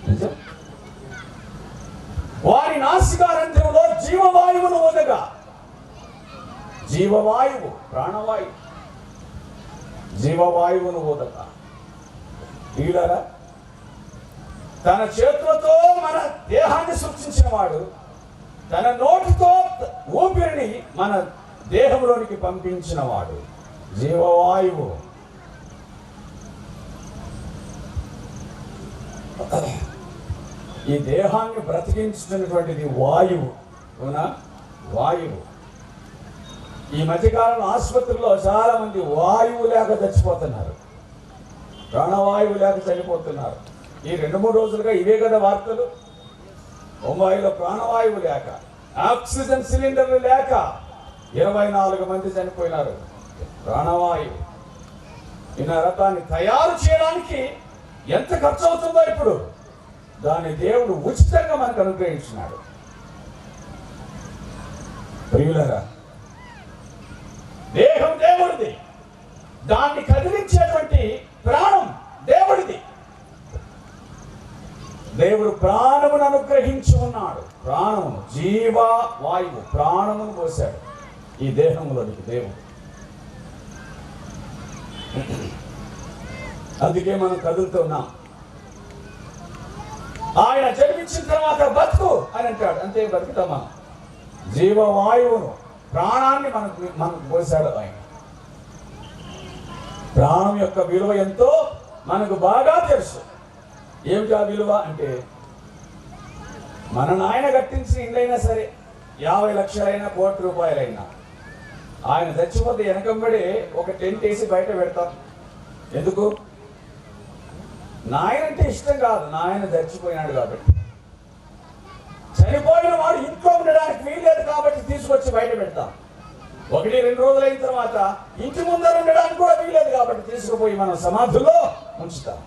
నిజం. వారి నాసికారంధ్రంలో జీవవాయువును వదగా. జీవవాయువు, ప్రాణవాయువు, జీవవాయువును వదగా. ఈడరా, తన చేతులతో మన దేహాన్ని సృష్టించిన వాడు తన నోటితో ఊపిరిని మన దేహంలోనికి పంపించిన వాడు. జీవవాయువు. ఈ దేహాన్ని బ్రతికించినటువంటిది వాయువు, అవునా. వాయువు. ఈ మధ్యకాలంలో ఆసుపత్రిలో చాలా మంది వాయువు లేక చచ్చిపోతున్నారు, ప్రాణవాయువు లేక చనిపోతున్నారు. ఈ 2-3 రోజులుగా ఇవే కదా వార్తలు. బొంబాయిలో ప్రాణవాయువు లేక, ఆక్సిజన్ సిలిండర్లు లేక 24 మంది చనిపోయినారు. ప్రాణవాయువు. విన్నారా? దాన్ని తయారు చేయడానికి ఎంత ఖర్చు అవుతుందో ఇప్పుడు దాన్ని దేవుడు ఉచితంగా మనకు అనుగ్రహించినాడు. ప్రియులరా, దేహం దేవుడిది, దాన్ని కదిలించేటువంటి ప్రాణం దేవుడిది. దేవుడు ప్రాణమును అనుగ్రహించి ఉన్నాడు. ప్రాణమును, జీవ వాయువు, ప్రాణమును పోశాడు ఈ దేహంలోనికి దేవుడు. అందుకే మనం కదులుతున్నాం. ఆయన జన్మించిన తర్వాత బతుకు అని అంటాడు, అంతే బతుకుతాం మనం. జీవవాయువును, ప్రాణాన్ని మనకు పోశాడు ఆయన. ప్రాణం యొక్క విలువ ఎంతో మనకు బాగా తెలుసు. ఏమిటి ఆ విలువ అంటే, మన నాయన కట్టించిన ఇళ్ళైనా సరే 50 లక్షలైనా, కోటి రూపాయలైనా, ఆయన చచ్చిపోతే వెనకంబడి ఒక టెంట్ వేసి బయట పెడతాం. ఎందుకు? నాయన అంటే ఇష్టం కాదు, నాయన చచ్చిపోయినాడు కాబట్టి. చనిపోయిన వాడు ఇంట్లో ఉండడానికి వీల్లేదు కాబట్టి తీసుకొచ్చి బయట పెడతాం. 1-2 రోజులైన తర్వాత ఇంటి ముందర ఉండడానికి కూడా వీల్లేదు కాబట్టి తీసుకుపోయి మనం సమాధుల్లో ఉంచుతాం.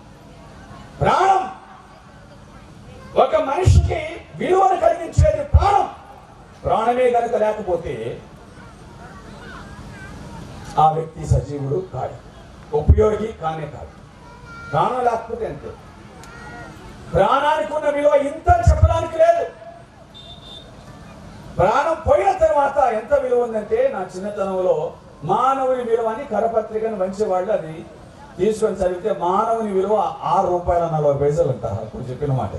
ప్రాణం, ఒక మనిషికి విలువను కలిగించేది ప్రాణం. ప్రాణమే కనుక లేకపోతే ఆ వ్యక్తి సజీవుడు కాదు, ఉపయోగి కానే కాదు. ప్రాణం లేకపోతే అంతే. ప్రాణానికి ఉన్న విలువ ఇంత చెప్పడానికి లేదు. ప్రాణం పోయిన తర్వాత ఎంత విలువ ఉందంటే, నా చిన్నతనంలో మానవుని విలువ అని కరపత్రికను వంచేవాళ్ళు, అది తీసుకొని చదివితే మానవుని విలువ ₹6.40 అంట. అప్పుడు చెప్పిన మాట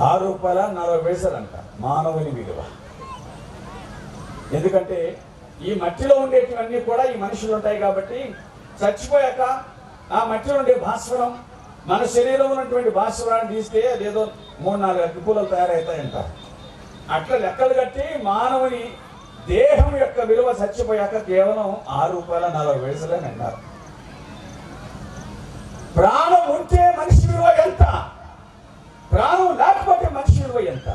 ₹6.40 అంట మానవుని విలువ. ఎందుకంటే ఈ మట్టిలో ఉండేటివన్నీ కూడా ఈ మనుషులు ఉంటాయి కాబట్టి, చచ్చిపోయాక ఆ మట్టిలో ఉండే భాస్వరం మన శరీరంలో ఉన్నటువంటి భాస్వరాన్ని తీస్తే అదేదో 3-4 అగ్గిపుల్లలు తయారవుతాయంట. అట్లా లెక్కలు కట్టి మానవుని దేహం యొక్క విలువ చచ్చిపోయాక కేవలం ₹6.40 అని అన్నారు. ప్రాణం ఉంటే మనిషి విలువ ఎంత, ప్రాణం లేకపోతే మనిషి విలువ ఎంత?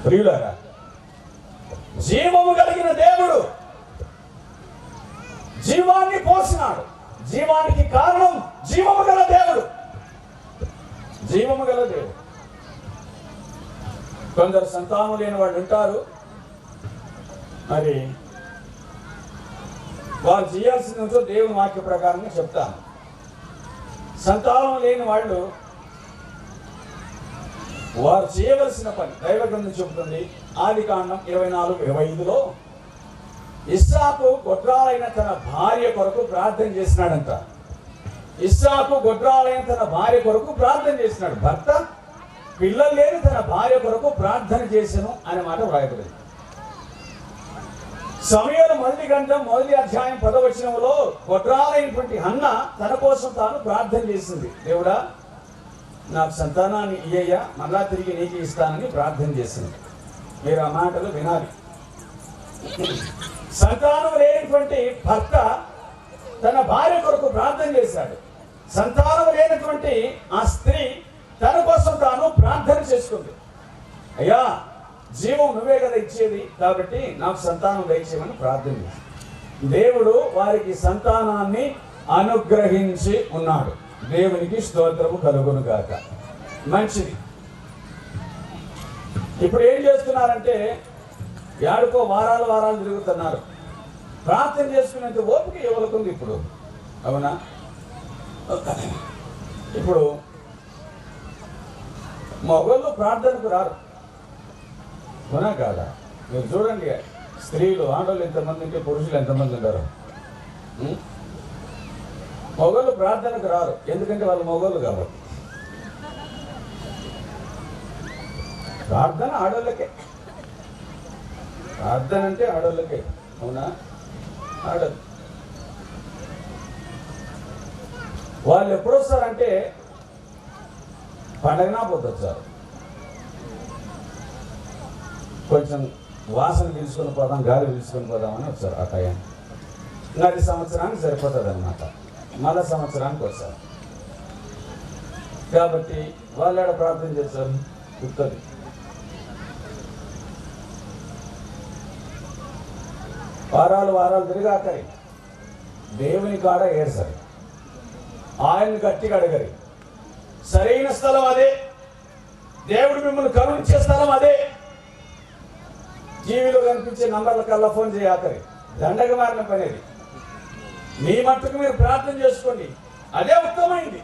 ప్రియులారా, జీవము కలిగిన దేవుడు జీవాన్ని పోసినాడు. జీవానికి కారణం జీవము గల దేవుడు. జీవము గల దేవుడు. కొందరు సంతానం లేని వాళ్ళు ఉంటారు. మరి వారు చేయాల్సిందో దేవుని వాక్య ప్రకారంగా చెప్తాను. సంతానం లేని వాళ్ళు వారు చేయవలసిన పని దైవ గ్రంథం చెబుతుంది. ఆదికాండం 24:25లో ఇస్సాకు గొడ్రాలైన తన భార్య కొరకు ప్రార్థన చేసినాడంట. ఇస్సాకు గొడ్రాలైన తన భార్య కొరకు ప్రార్థన చేసినాడు. భర్త పిల్లలు లేని తన భార్య కొరకు ప్రార్థన చేసెను అనే మాట వ్రాయబడింది. సమూయేలు మొదటి గ్రంథం 1వ అధ్యాయం 10వ వచనంలో గొడ్రాలైనటువంటి హన్న తన కోసం తాను ప్రార్థన చేసింది. దేవుడా, నాకు సంతానాన్ని ఇయ్యయ్యా, మళ్ళా తిరిగి నీకు ఇస్తానని ప్రార్థన చేసింది. మీరు ఆ మాటలు వినాలి. సంతానం లేనటువంటి భర్త తన భార్య కొరకు ప్రార్థన చేశాడు. సంతానం లేనటువంటి ఆ స్త్రీ తన కోసం తాను ప్రార్థన చేసుకుంది. అయ్యా, జీవం నువ్వే కదా ఇచ్చేది, కాబట్టి నాకు సంతానం దయచేయమని ప్రార్థన చేసింది. దేవుడు వారికి సంతానాన్ని అనుగ్రహించి ఉన్నాడు. దేవునికి స్తోత్రము కలుగును గాక. మంచిది. ఇప్పుడు ఏం చేస్తున్నారంటే, యాడుకో వారాలు తిరుగుతున్నారు. ప్రార్థన చేసుకునేంత ఓపిక ఎవరికుంది ఇప్పుడు? అవునా? ఇప్పుడు మగళ్ళు ప్రార్థనకు రారు, అవునా కాదా? మీరు చూడండి, స్త్రీలు ఆడవాళ్ళు ఎంతమంది ఉంటే పురుషులు ఎంతమంది ఉంటారు. మగళ్ళు ప్రార్థనకు రారు, ఎందుకంటే వాళ్ళు మగళ్ళు కాబట్టి. ప్రార్థన ఆడోళ్ళకే, ప్రార్థన అంటే ఆడోళ్ళకే, అవునా? ఆడోళ్ళు వాళ్ళు ఎప్పుడు వస్తారంటే పండగనా పోతుంది సార్, కొంచెం వాసన పీల్చుకొని పోదాం, గాలి పీల్చుకొని పోదామని వచ్చారు ఆ టైం. అది సంవత్సరానికి సరిపోతుంది అనమాట, మళ్ళా సంవత్సరానికి వచ్చారు. కాబట్టి వాళ్ళు ఆడ ప్రార్థన చేశారు, గుర్తుంది. వారాలు తిరిగాకరి దేవుని కాడ ఏడ్సరి, ఆయన్ని గట్టిగా అడగరి. సరైన స్థలం అదే, దేవుడు మిమ్మల్ని కరుణించే స్థలం అదే. టీవీలో కనిపించే నంబర్ల కల్లా ఫోన్ చేయాకరి, దండగ మారిన పని అది. మీ మట్టుకు మీరు ప్రార్థన చేసుకోండి, అదే ఉత్తమమైంది.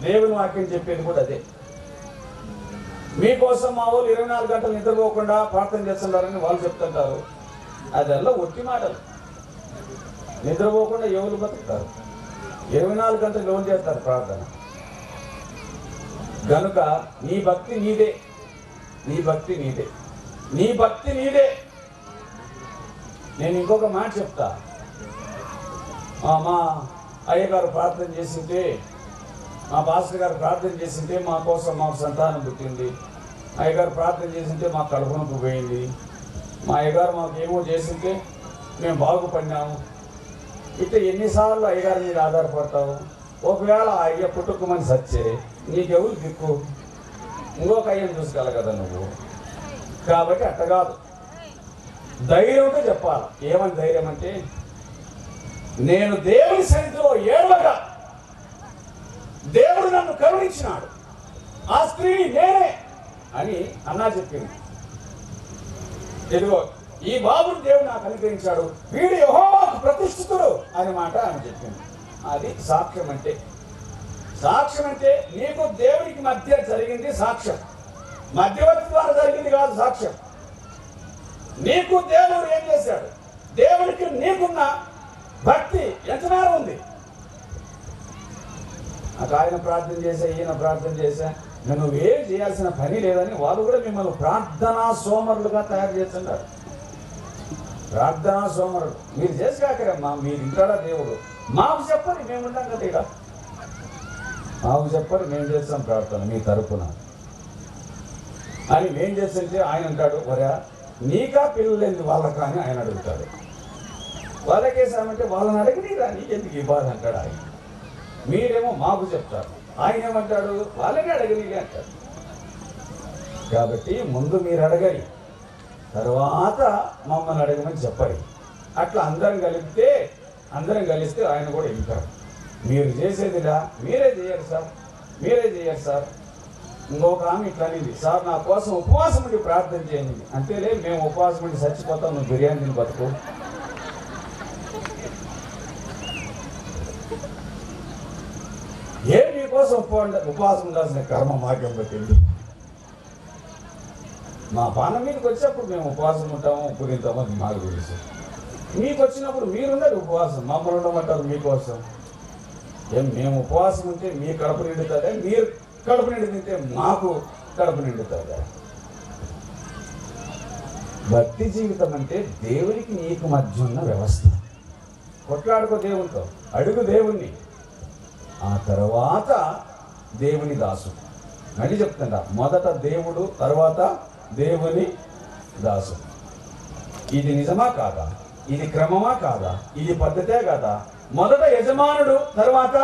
దేవుని వాక్యం చెప్పేది కూడా అదే. మీకోసం మా వాళ్ళు 24 గంటలు నిద్రపోకుండా ప్రార్థన చేస్తున్నారని వాళ్ళు చెప్తుంటారు, అదల్లా ఒట్టి మాటలు. నిద్రపోకుండా ఎవరు బతుకుతారు? 24 గంటలు ఎవరు చేస్తారు ప్రార్థన? గనుక నీ భక్తి నీదే, నీ భక్తి నీదే, నీ భక్తి నీదే. నేను ఇంకొక మాట చెప్తా. మా అయ్యగారు ప్రార్థన చేసింటే, మా పాస్టర్ గారు ప్రార్థన చేసింటే మా కోసం మాకు సంతానం పుట్టింది, అయ్యగారు ప్రార్థన చేసింటే మాకు కడుపునొప్పి పోయింది, మా అయ్యగారు మాకు ఏమో చేసింటే మేము బాగుపడినాము. ఇట్లా ఎన్నిసార్లు అయ్యగారి మీద ఆధారపడతావు? ఒకవేళ ఆ అయ్య పుట్టుకుమని సచ్చే నీకెవరు దిక్కు? ఇంకొక అయ్యను చూసుకోవాలి కదా నువ్వు. కాబట్టి అట్ట కాదు, ధైర్యంతో చెప్పాలి. ఏమని ధైర్యం అంటే, నేను దేవుని సన్నిధిలో ఏడవగా దేవుడు నన్ను కరుణించినాడు, ఆ స్త్రీని నేనే అని అన్నా చెప్పింది. ఇదిగో ఈ బాబుని దేవుడు నాకు అనుగ్రహించాడు, వీడు యెహోవాకు ప్రతిష్ఠితుడు అనే మాట అని చెప్పింది. అది సాక్ష్యం అంటే. సాక్ష్యం అంటే నీకు దేవుడికి మధ్య జరిగింది సాక్ష్యం, మధ్యవర్తి ద్వారా జరిగింది కాదు సాక్ష్యం. నీకు దేవుడు ఏం చేశాడు, దేవుడికి నీకున్న భక్తి ఎంత మేర ఉంది. నాకు ఆయన ప్రార్థన చేశా, ఈయన ప్రార్థన చేశా, నువ్వేం చేయాల్సిన పని లేదని వాళ్ళు కూడా మిమ్మల్ని ప్రార్థనా సోమరులుగా తయారు చేస్తున్నారు. ప్రార్థనా సోమరులు మీరు చేసుకోకరమ్మా, మీరు ఇంటాడా దేవుడు. మాకు చెప్పని మేము ఉంటాం కదా, ఇక మాకు చెప్పని మేము చేస్తాం ప్రార్థన మీ తరపున అని మేము చేస్తుంటే ఆయన అంటాడు, ఒరా నీకా పిల్లలేంది వాళ్ళకా అని ఆయన అడుగుతాడు. వాళ్ళకేసామంటే వాళ్ళని అడిగినీరా, నీకెందుకు ఈ బాధ అంటాడు ఆయన. మీరేమో మాకు చెప్తారు, ఆయన ఏమంటాడు, వాళ్ళని అడగనిలే అంటాడు. కాబట్టి ముందు మీరు అడగలి, తర్వాత మమ్మల్ని అడగమని చెప్పాలి. అట్లా అందరం కలిస్తే ఆయన కూడా వింటారు. మీరు చేసేదిలా మీరే చేయరు సార్, మీరే చేయరు సార్. ఇంకొక ఆమె ఇట్లా అనేది, సార్ నా కోసం ఉపవాసం ఉండి ప్రార్థన చేయండి. అంతేలే, మేము ఉపవాసం ఉండి చచ్చిపోతాం, నువ్వు బిర్యానీని బతుకు. ఏ మీకోసం ఉపవాసం ఉండాల్సిన కర్మ మాకేం పట్టింది? మా పానం మీదకి వచ్చేప్పుడు మేము ఉపవాసం ఉంటాము, ఇప్పుడు ఇంతమంది మాకు తెలుసు. మీకు వచ్చినప్పుడు మీరున్నది ఉపవాసం, మమ్మల్ని ఉండమంటారు మీకోసం. ఏం మేము ఉపవాసం ఉంటే మీ కడుపు నిండుతుందా? మీరు కడుపు నిండి తింటే మాకు కడుపు నిండుతుందా? భక్తి జీవితం అంటే దేవునికి నీకు మధ్య ఉన్న వ్యవస్థ. కొట్లాడుకో దేవునితో, అడుగు దేవుణ్ణి, ఆ తర్వాత దేవుని దాసుడు. మళ్ళీ చెప్తుందా, మొదట దేవుడు, తర్వాత దేవుని దాసుడు. ఇది నిజమా కాదా? ఇది క్రమమా కాదా? ఇది పద్ధతే కాదా? మొదట యజమానుడు, తర్వాత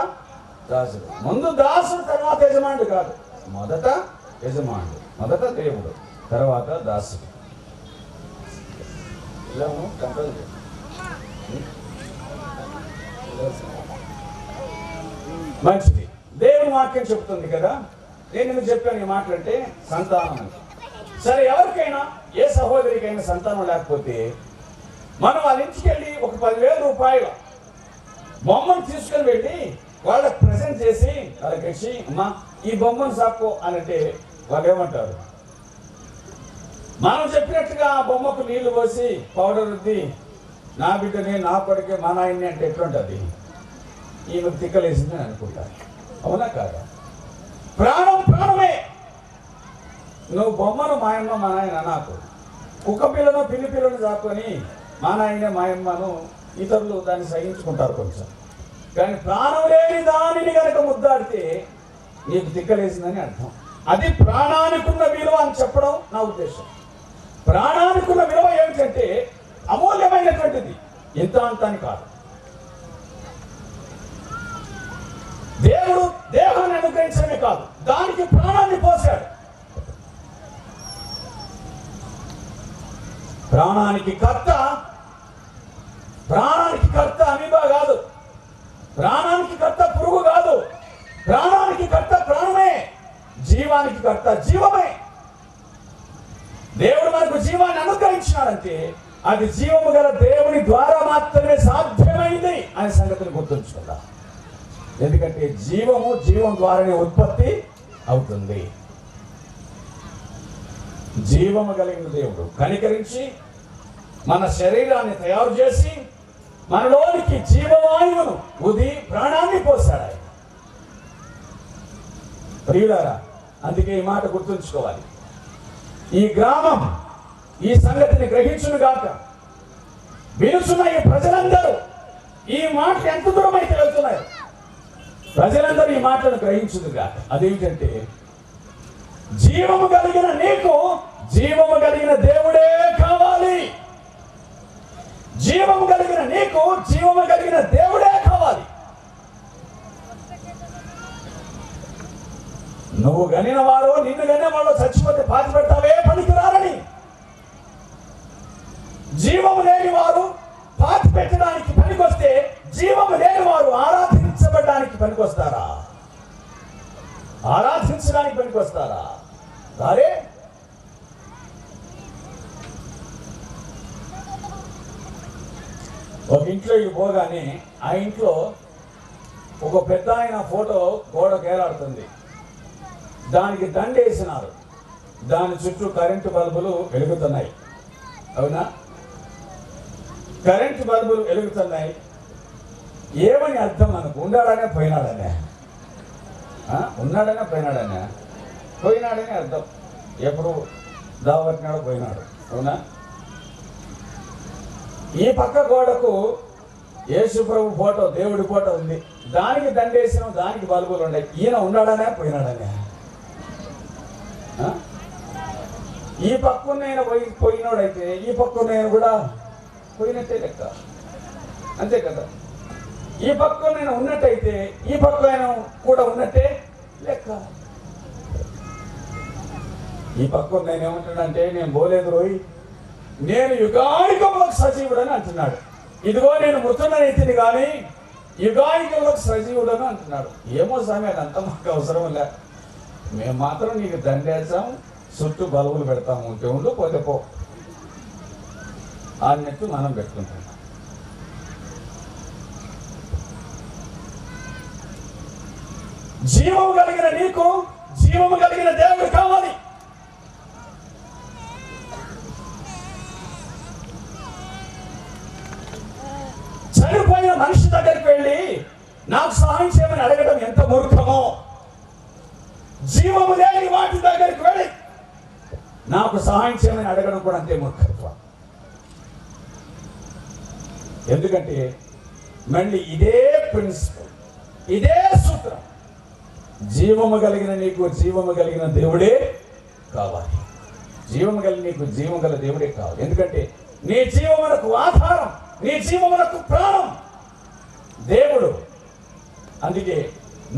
దాసుడు. ముందు దాసుడు, తర్వాత యజమానుడు కాదు. మొదట యజమానుడు, మొదట దేవుడు, తర్వాత దాసుడు. మంచిది. దేవుని వాక్యం చెప్తుంది కదా. నేను ఎందుకు చెప్పాను ఈ మాటలంటే, సంతానం. సరే, ఎవరికైనా ఏ సహోదరికైనా సంతానం లేకపోతే మనం వాళ్ళ ఇంటికి వెళ్ళి ఒక 10,000 రూపాయల బొమ్మను తీసుకొని వెళ్ళి వాళ్ళకి ప్రజెంట్ చేసి వాళ్ళకి వచ్చి, అమ్మా ఈ బొమ్మను సాక్కో అని అంటే వాళ్ళు ఏమంటారు? మనం చెప్పినట్టుగా ఆ బొమ్మకు నీళ్లు పోసి పౌడర్ రుద్ది, నా బిడ్డని, నా కొడుకే, మా నాయన్ని అంటే ఎట్లుంటుంది? ఈమెకు తిక్కలేసిందని అనుకుంటారు. అవునా కాదా? ప్రాణం ప్రాణమే. నువ్వు బొమ్మను మాయమ్మ మా నాయన నాకు, కుక్క పిల్లను పిల్లి పిల్లను చాకొని మా నాయన మాయమ్మను ఇతరులు దాన్ని సహించుకుంటారు కొంచెం. కానీ ప్రాణం లేని దానిని కనుక ముద్దాడితే నీకు తిక్కలేసిందని అర్థం. అది ప్రాణానికి ఉన్న విలువ అని చెప్పడం నా ఉద్దేశం. ప్రాణానికి ఉన్న విలువ ఏమిటంటే అమూల్యమైనటువంటిది, ఇంత అంత అని కాదు. దేవుడు దేహాన్ని అనుగ్రహించడమే కాదు, దానికి ప్రాణాన్ని పోశాడు. ప్రాణానికి కర్త అమీబా కాదు, ప్రాణానికి కర్త పురుగు కాదు, ప్రాణానికి కర్త ప్రాణమే, జీవానికి కర్త జీవమే. దేవుడు మనకు జీవాన్ని అనుగ్రహించినాడంటే అది జీవము గల దేవుని ద్వారా మాత్రమే సాధ్యమైంది అనే సంగతిని గుర్తుంచుకుందాం. ఎందుకంటే జీవం ద్వారానే ఉత్పత్తి అవుతుంది. జీవము కలిగిన దేవుడు కనికరించి మన శరీరాన్ని తయారు చేసి మనలోనికి జీవవాయువును ఉది ప్రాణాన్ని పోశాడు ఆయన. ప్రియులారా, అందుకే ఈ మాట గుర్తుంచుకోవాలి. ఈ గ్రామం ఈ సంగతిని గ్రహించును గాక. వినుచున్న ఈ ప్రజలందరూ ఈ మాటలు ఎంత దూరం అయితే వెళ్తున్నాయి, ప్రజలందరూ ఈ మాటలను గ్రహించును గాక. అదేమిటంటే జీవము కలిగిన నీకు జీవము కలిగిన దేవుడే కావాలి. జీవము కలిగిన నీకు జీవము కలిగిన దేవుడే కావాలి. నువ్వు గనిన వారు నిన్ను గనిన వాళ్ళు చచ్చిపోతే పాతి పెడతావే పనికిరారని. జీవము లేని వారు పాతి పెట్టడానికి పనికొస్తే జీవము లేని వారు ఆరాధించబడడానికి పనికొస్తారా? ఆరాధించడానికి పనికొస్తారా? సరే, ఒక ఇంట్లోకి పోగానే ఆ ఇంట్లో ఒక పెద్ద ఆయన ఫోటో గోడకు ఏలాడుతుంది. దానికి దండేసినారు, దాని చుట్టూ కరెంటు బల్బులు వెలుగుతున్నాయి. అవునా? కరెంటు బల్బులు వెలుగుతున్నాయి. ఏమని అర్థం? మనకు ఉన్నాడనే పోయినాడనే, ఉన్నాడనే పోయినాడనే, పోయినాడని అర్థం. ఎప్పుడు దావట్నాడు పోయినాడు. అవునా? ఈ పక్క గోడకు యేసు ప్రభు ఫోటో, దేవుడి ఫోటో ఉంది, దానికి దండేసిన, దానికి బల్బులు ఉన్నాయి. ఈయన ఉన్నాడనే పోయినాడనే. ఈ పక్క నేను పోయినోడైతే ఈ పక్క నేను కూడా పోయినట్టే లెక్క, అంతే కదా? ఈ పక్క నేను ఉన్నట్టయితే ఈ పక్క నేను కూడా ఉన్నట్టే లెక్క. ఈ పక్క నేను ఏమంటున్నానంటే, నేను పోలేదు రోయ్, నేను యుగాయుగంలోకి సజీవుడని అంటున్నాడు. ఇదిగో నేను మృతుడనైతిని కానీ యుగాయుగంలోకి సజీవుడని అంటున్నాడు. ఏమో స్వామి, అదంతా మాకు అవసరం లే, మేము మాత్రం నీకు దండేసాం, చుట్టూ బల్బులు పెడతాము, ఉంటే ఉండు, పోతే పో అన్నట్టు మనం పెట్టుకుంటాం. జీవము కలిగిన నీకు జీవము కలిగిన దేవుడు కావాలి. చనిపోయిన మనిషి దగ్గరికి వెళ్ళి నాకు సహాయం చేయమని అడగడం ఎంత మూర్ఖమో, జీవము లేని వాటి దగ్గరికి వెళ్ళి నాకు సహాయం చేయమని అడగడం కూడా అంతే మూర్ఖత్వం. ఎందుకంటే మళ్ళీ ఇదే ప్రిన్సిపల్, ఇదే సూత్రం, జీవము కలిగిన నీకు జీవము కలిగిన దేవుడే కావాలి. జీవము కలిగిన నీకు జీవము గల దేవుడే కావాలి. ఎందుకంటే నీ జీవమునకు ఆధారం, నీ జీవమునకు ప్రాణం దేవుడు. అందుకే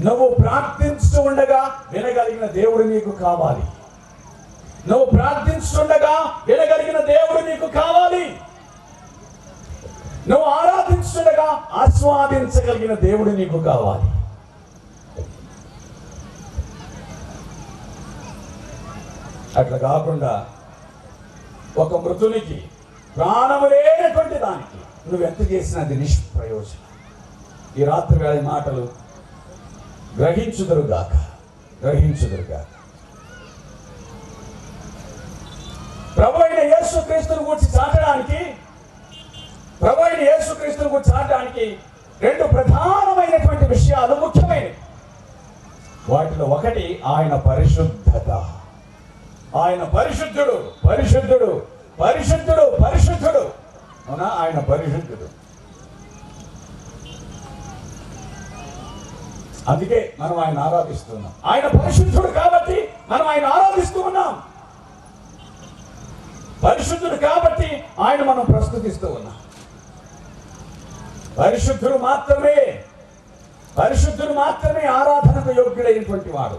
నువ్వు ప్రార్థించు ఉండగా వినగలిగిన దేవుడు నీకు కావాలి. నువ్వు ప్రార్థించుండగా వినగలిగిన దేవుడు నీకు కావాలి. నువ్వు ఆరాధించుండగా ఆస్వాదించగలిగిన దేవుడు నీకు కావాలి. అట్లా కాకుండా ఒక మృతునికి, ప్రాణము లేనటువంటి దానికి నువ్వెంత చేసినా అది నిష్ప్రయోజనం. ఈ రాత్రి వేళ మాటలు గ్రహించుదురుగాక. ప్రభు అయిన యేసుక్రీస్తుని గురించి చాటడానికి రెండు ప్రధానమైనటువంటి విషయాలు ముఖ్యమైనవి. వాటిలో ఒకటి ఆయన పరిశుద్ధత. ఆయన పరిశుద్ధుడు. అవునా? ఆయన పరిశుద్ధుడు. అందుకే మనం ఆయన ఆరాధిస్తున్నాం. ఆయన పరిశుద్ధుడు కాబట్టి మనం ఆయన ఆరాధిస్తూ ఉన్నాం. పరిశుద్ధుడు కాబట్టి ఆయన మనం ప్రస్తుతిస్తూ ఉన్నాం. పరిశుద్ధుడు మాత్రమే ఆరాధనకు యోగ్యుడైనటువంటి వాడు.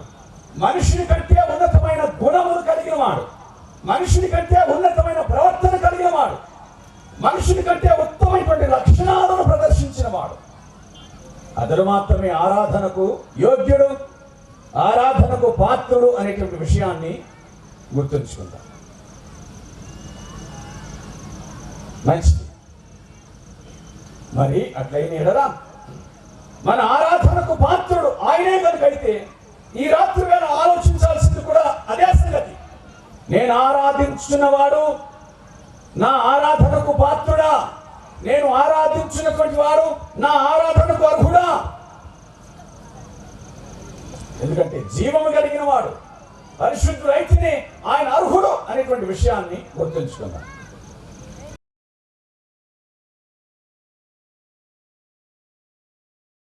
మనుషుని కంటే ఉన్నతమైన గుణములు కలిగిన వాడు, మనుషుని కంటే ఉన్నతమైన ప్రవర్తన కలిగిన వాడు, మనుషుని కంటే ఉత్తమైనటువంటి లక్షణాలను ప్రదర్శించిన వాడు. అతడు మాత్రమే ఆరాధనకు యోగ్యుడు, ఆరాధనకు పాత్రుడు అనేటువంటి విషయాన్ని గుర్తుంచుకుంటాం. మంచిది. మరి అట్లయిన ఎడరా మన ఆరాధనకు పాత్రుడు ఆయనే కనుకైతే ఈ రాత్రి వేళ ఆలోచించాల్సింది కూడా అదే సంగతి. నేను ఆరాధించున్నవాడు నా ఆరాధనకు పాత్రుడా, నేను ఆరాధించినటువంటి వాడు నా ఆరాధనకు అర్హుడా. ఎందుకంటే జీవము కలిగిన వాడు పరిశుద్ధుడైతేనే ఆయన అర్హుడు అనేటువంటి విషయాన్ని గుర్తుంచుకుందాం.